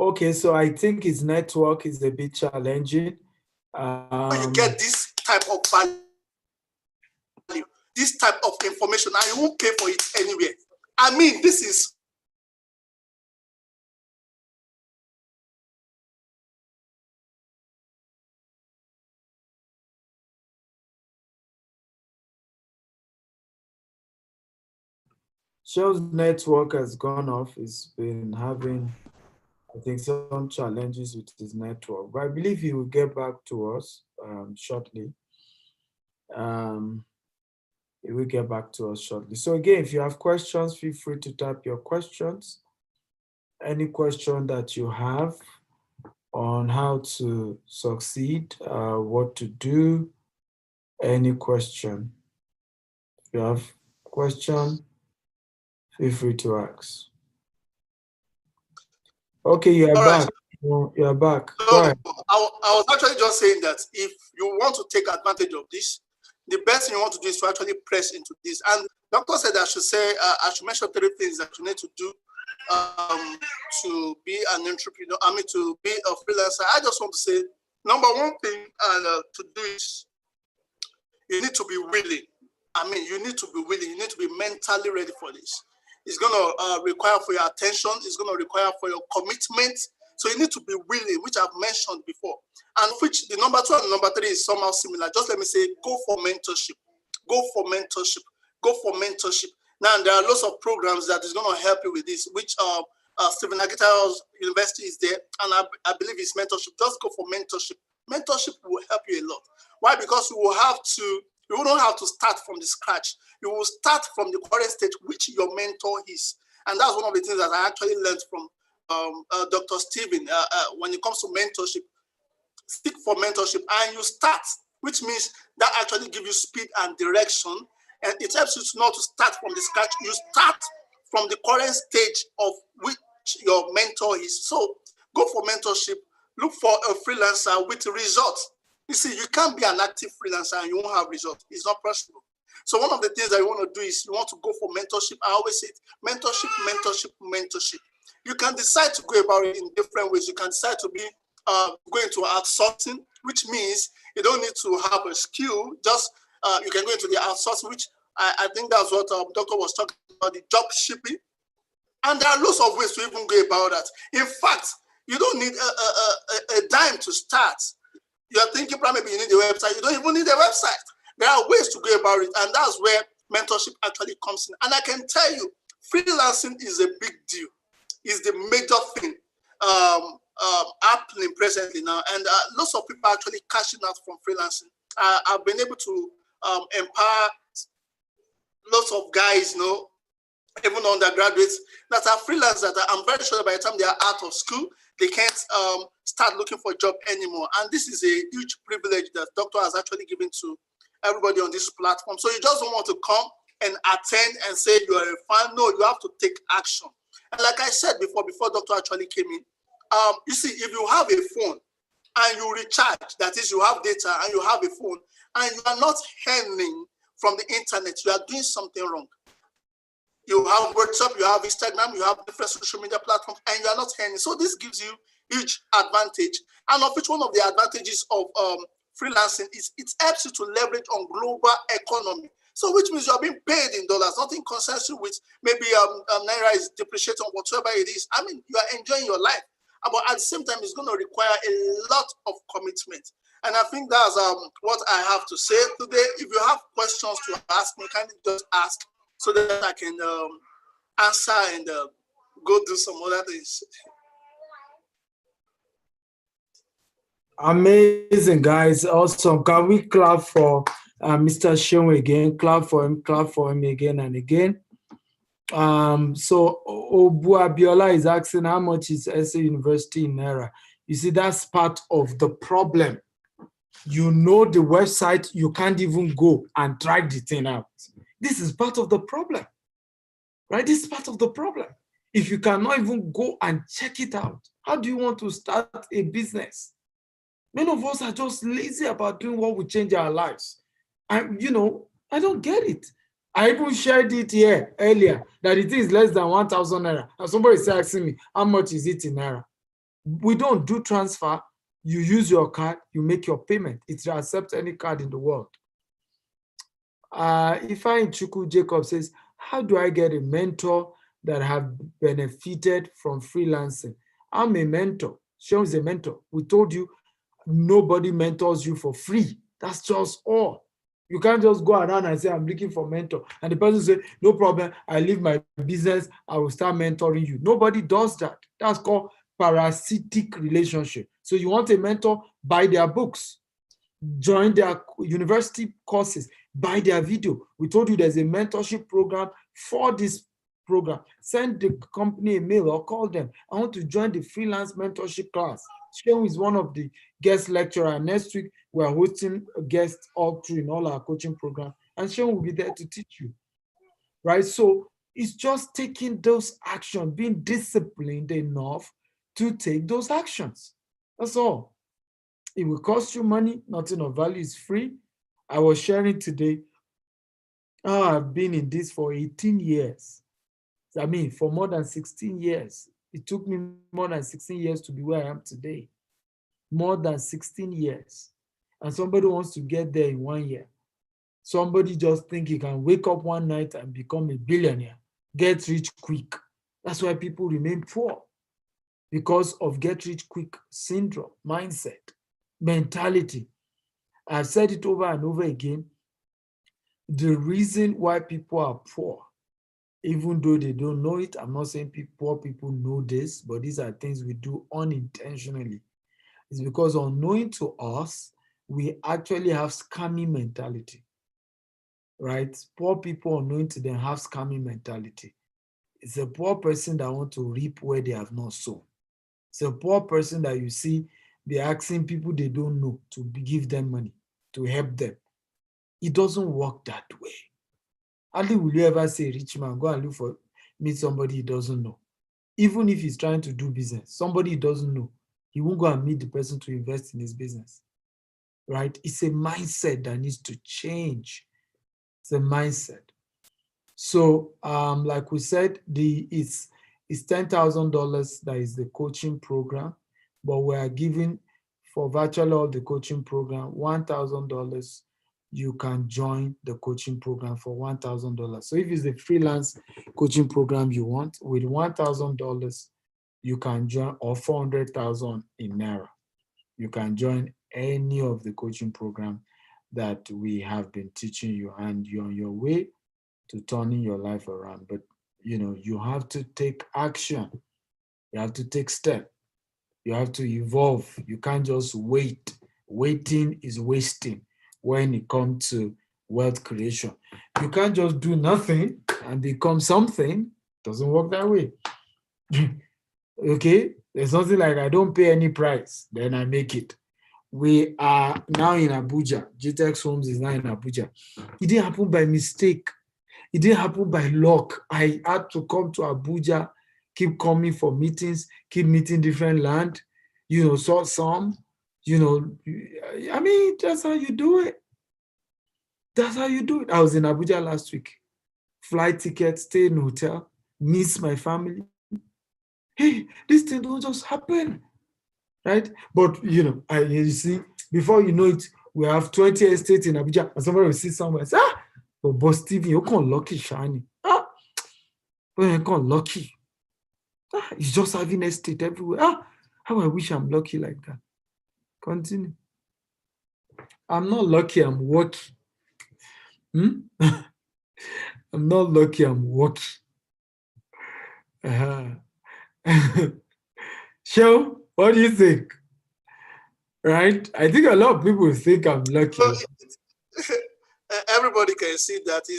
Okay, so I think his network is a bit challenging. You get this type of value, this type of information, and you won't pay for it anywhere. I mean, this is. Sean's network has gone off. He's been having, I think, some challenges with his network, but I believe he will get back to us shortly. He will get back to us shortly. So again, if you have questions, feel free to type your questions. Any question that you have, on how to succeed, what to do. Any question? If you have question, feel free to ask. Okay, you are All back. right. You are back. So Go ahead. I was actually just saying that if you want to take advantage of this, the best thing you want to do is to actually press into this. And doctor said I should say, I should mention 3 things that you need to do to be an entrepreneur, to be a freelancer. I just want to say, number 1 thing to do is you need to be willing. You need to be willing. You need to be mentally ready for this. It's going to require for your attention. It's going to require for your commitment. So you need to be willing, which I've mentioned before. And which the number 2 and number 3 is somehow similar. Just let me say, go for mentorship. Go for mentorship. Go for mentorship. Now, there are lots of programs that is going to help you with this, which Stephen Akitayo's University is there, and I believe it's mentorship. Just go for mentorship. Mentorship will help you a lot. Why? Because you don't have to start from the scratch. You will start from the current stage, which your mentor is. And that's one of the things that I actually learned from Dr. Stephen. When it comes to mentorship, seek for mentorship, and you start, which means that actually gives you speed and direction. And it helps you not to start from the scratch. You start from the current stage of which your mentor is. So go for mentorship. Look for a freelancer with results. You see, you can't be an active freelancer and you won't have results. It's not possible. So one of the things that you want to do is you want to go for mentorship. I always say it, mentorship, mentorship, mentorship. You can decide to go about it in different ways. You can decide to be going to outsourcing, which means you don't need to have a skill. Just you can go into the outsourcing, which I think that's what Doctor was talking about, the job shipping. And there are lots of ways to even go about that. In fact, you don't need a dime to start. You're thinking probably you need a website. You don't even need a website. There are ways to go about it, and that's where mentorship actually comes in. And I can tell you, freelancing is a big deal. It's the major thing happening presently now, and lots of people are actually cashing out from freelancing. I've been able to empower lots of guys, even undergraduates that are freelancers. That I'm very sure that by the time they are out of school, they can't start looking for a job anymore. And this is a huge privilege that Doctor has actually given to everybody on this platform. So you just don't want to come and attend and say you are a fan. No, you have to take action. And like I said before Doctor actually came in, you see, if you have a phone and you recharge, that is, you have data and you have a phone, and you are not earning from the internet, you are doing something wrong. You have WhatsApp, you have Instagram, you have different social media platforms, and you are not earning. So this gives you huge advantage. And of which one of the advantages of freelancing is it helps you to leverage on global economy. So which means you are being paid in dollars, nothing concerns you with maybe Naira is depreciating, whatever it is. I mean, you are enjoying your life. But at the same time, it's going to require a lot of commitment. And I think that's what I have to say today. If you have questions to ask me, kindly just ask so that I can answer and go do some other things. Amazing, guys. Awesome. Can we clap for Mr. Seun again? Clap for him again and again. So Obu Abiola is asking how much is SA University in Naira. You see, that's part of the problem. You know the website, you can't even go and try the thing out. This is part of the problem, right? This is part of the problem. If you cannot even go and check it out, how do you want to start a business? Many of us are just lazy about doing what will change our lives. And, I don't get it. I even shared it here earlier that it is less than 1,000 Naira. And somebody is asking me, how much is it in Naira? We don't do transfer. You use your card, you make your payment. It accepts any card in the world. Ifeanyi Chukwu Jacob says, how do I get a mentor that have benefited from freelancing? I'm a mentor. Seun is a mentor. We told you, nobody mentors you for free. That's just all. You can't just go around and say, I'm looking for a mentor. And the person say, no problem, I leave my business, I will start mentoring you. Nobody does that. That's called parasitic relationship. So you want a mentor, buy their books, join their university courses, buy their video. We told you there's a mentorship program for this program. Send the company a mail or call them. I want to join the freelance mentorship class. Seun is one of the guest lecturer. Next week, we are hosting a guest all through in all our coaching program, and Seun will be there to teach you, right? So it's just taking those actions, being disciplined enough to take those actions. That's all. It will cost you money. Nothing of value is free. I was sharing today, I've been in this for 18 years. I mean, for more than 16 years. It took me more than 16 years to be where I am today. More than 16 years. And somebody wants to get there in 1 year. Somebody just think he can wake up one night and become a billionaire, get rich quick. That's why people remain poor, because of get rich quick syndrome, mindset, mentality. I've said it over and over again. The reason why people are poor, even though they don't know it, I'm not saying poor people know this, but these are things we do unintentionally. It's because unknowing to us, we actually have scamming mentality, right? Poor people unknowing to them have scamming mentality. It's a poor person that want to reap where they have not sown. It's a poor person that you see, they're asking people they don't know to give them money, to help them. It doesn't work that way. Hardly will you ever say, rich man, go and look for, meet somebody he doesn't know. Even if he's trying to do business, somebody he doesn't know, he won't go and meet the person to invest in his business, right? It's a mindset that needs to change. It's a mindset. So, like we said, it's $10,000 that is the coaching program, but we are giving for virtually all the coaching program $1,000. You can join the coaching program for $1,000. So if it's the freelance coaching program you want, with $1,000, you can join, or 400,000 in Naira. You can join any of the coaching program that we have been teaching you, and you're on your way to turning your life around. But you have to take action. You have to take step. You have to evolve. You can't just wait. Waiting is wasting when it comes to wealth creation. You can't just do nothing and become something. It doesn't work that way. Okay? There's nothing like I don't pay any price, then I make it. We are now in Abuja. GTEx Homes is now in Abuja. It didn't happen by mistake. It didn't happen by luck. I had to come to Abuja, keep coming for meetings, keep meeting different land, saw some, I mean, that's how you do it. That's how you do it. I was in Abuja last week. Flight ticket, stay in hotel, miss my family. Hey, this thing don't just happen, right? But, you see, before you know it, we have 20 estates in Abuja, and somebody will see somewhere and say, but Boss Stephen, you're kind of lucky, shiny. You're kind of lucky. He's just having estate everywhere. How I wish I'm lucky like that. Continue. I'm not lucky, I'm working. I'm not lucky, I'm working. Show, what do you think? Right? I think a lot of people think I'm lucky. So, everybody can see that you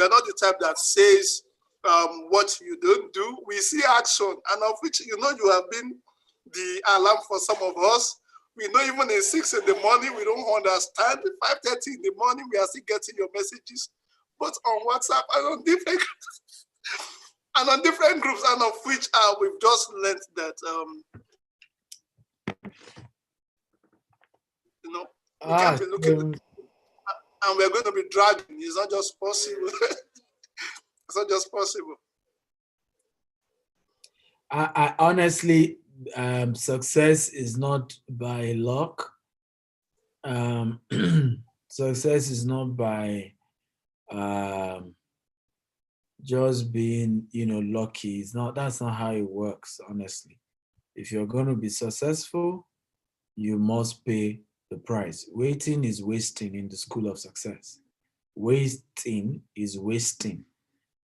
are not the type that says what you don't do. We see action, and of which you have been the alarm for some of us. We know even at 6 in the morning, we don't understand. 5:30 in the morning, we are still getting your messages, but on WhatsApp and on different groups, and of which we've just learned that we can't be looking, and we're going to be dragging. It's not just possible. It's not just possible. I honestly, success is not by luck. Success is not by just being, lucky. That's not how it works, honestly. If you're going to be successful, you must pay the price. Waiting is wasting in the school of success. Waiting is wasting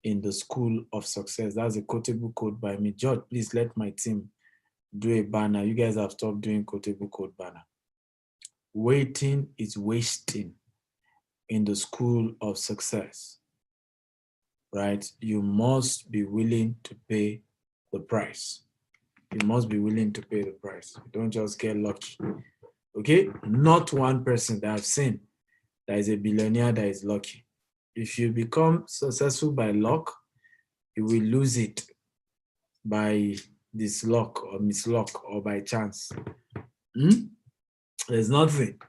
in the school of success. That's a quotable quote by me. George, please let my team do a banner. You guys have stopped doing quotable quote banner. Waiting is wasting in the school of success, right? You must be willing to pay the price. you must be willing to pay the price. Don't just get lucky. Okay? Not one person that I've seen that is a billionaire that is lucky. If you become successful by luck, you will lose it by this luck or misluck or by chance. There's nothing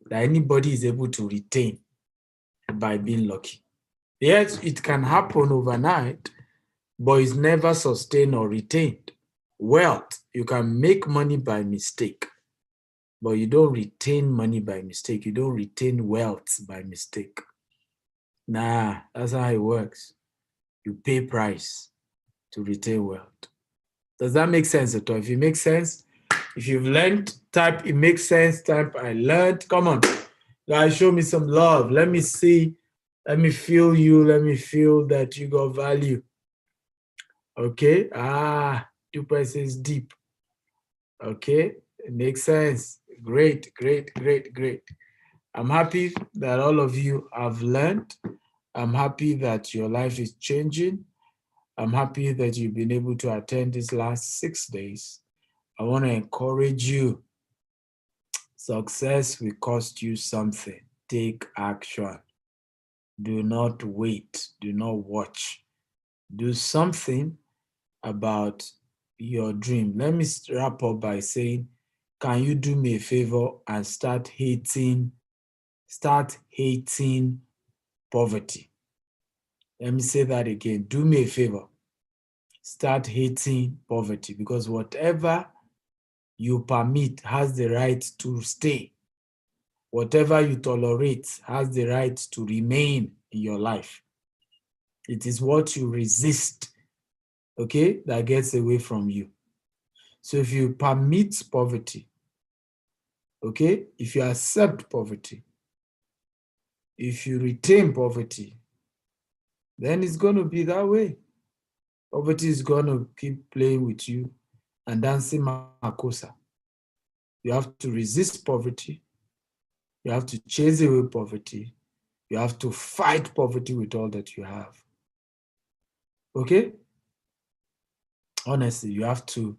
that anybody is able to retain by being lucky. Yes, it can happen overnight, but it's never sustained or retained. Wealth, you can make money by mistake, but you don't retain money by mistake. You don't retain wealth by mistake. Nah, that's how it works. You pay price to retain wealth. Does that make sense at all? If it makes sense, if you've learned, type it makes sense, type I learned. Come on, guys, show me some love. Let me see. Let me feel you. Let me feel that you got value. Okay. Duper says deep. Okay. It makes sense. Great, great, great, great. I'm happy that all of you have learned. I'm happy that your life is changing. I'm happy that you've been able to attend these last 6 days. I want to encourage you. Success will cost you something. Take action. Do not wait. Do not watch. Do something about your dream. Let me wrap up by saying, can you do me a favor and start hating poverty? Let me say that again. Do me a favor. Start hating poverty, because whatever you permit has the right to stay. Whatever you tolerate has the right to remain in your life. It is what you resist, okay, that gets away from you. So if you permit poverty, okay, if you accept poverty, if you retain poverty, then it's going to be that way. Poverty is going to keep playing with you and dancing makosa. You have to resist poverty. You have to chase away poverty. You have to fight poverty with all that you have. Okay? Honestly, you have to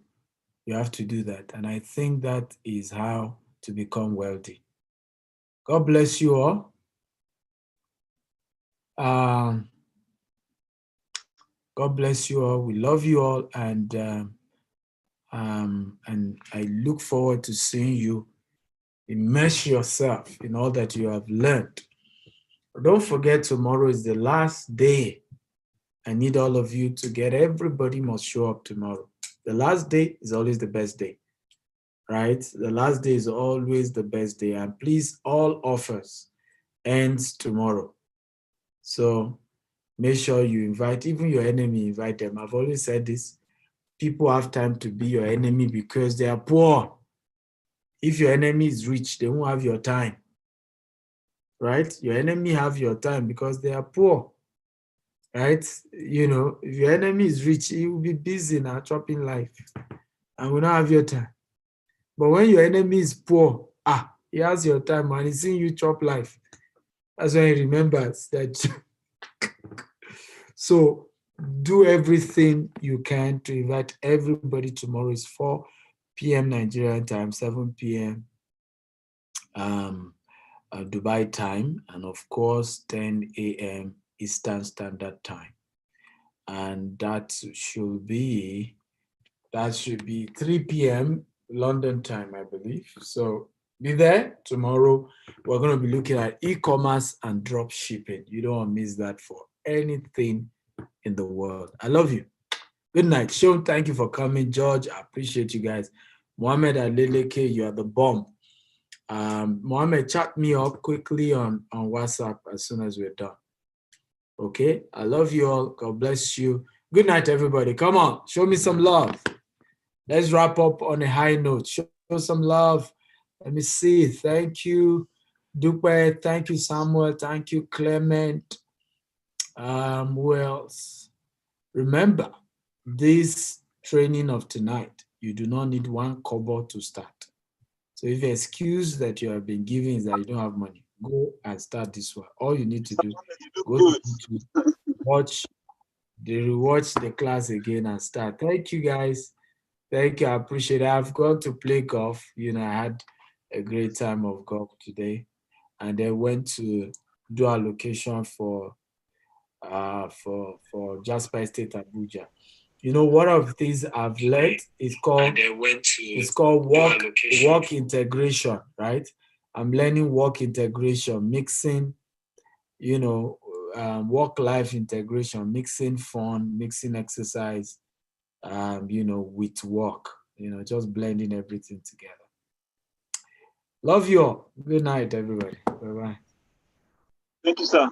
do that. And I think that is how to become wealthy. God bless you all. God bless you all. We love you all, and I look forward to seeing you immerse yourself in all that you have learned. Don't forget, tomorrow is the last day. I need all of you to get, everybody must show up tomorrow. The last day is always the best day, right? The last day is always the best day. And please, all offers ends tomorrow. So make sure you invite, even your enemy, invite them. I've always said this. People have time to be your enemy because they are poor. If your enemy is rich, they won't have your time, right? Your enemy have your time because they are poor, right? You know, if your enemy is rich, he will be busy now chopping life and will not have your time. But when your enemy is poor, he has your time and he's seeing you chop life. That's why he remembers that. So do everything you can to invite everybody. Tomorrow is 4 p.m. Nigerian time, 7 p.m. Dubai time, and of course 10 a.m. Eastern Standard Time. And that should be 3 p.m. London time, I believe. So be there tomorrow. We're going to be looking at e-commerce and drop shipping. You don't want to miss that for anything in the world. I love you. Good night. Sean, thank you for coming. George, I appreciate you guys. Mohammed Aleleke, you are the bomb. Mohammed, chat me up quickly on WhatsApp as soon as we're done. Okay? I love you all. God bless you. Good night, everybody. Come on. Show me some love. Let's wrap up on a high note. Show some love. Let me see. Thank you, Dupe. Thank you, Samuel. Thank you, Clement. Who else? Remember, this training of tonight, you do not need 1 kobo to start. So if the excuse that you have been giving is that you don't have money, go and start this one. All you need to do, go to YouTube, watch the class again and start. Thank you, guys. Thank you. I appreciate it. I've gone to play golf. You know, I had a great time of golf today, and then went to do a location for Jasper Estate Abuja. You know, one of the things I've learned is called work integration, right? I'm learning work integration, mixing, you know, work-life integration, mixing fun, mixing exercise, you know, with work, you know, just blending everything together. Love you all. Good night, everybody. Bye-bye. Thank you, sir.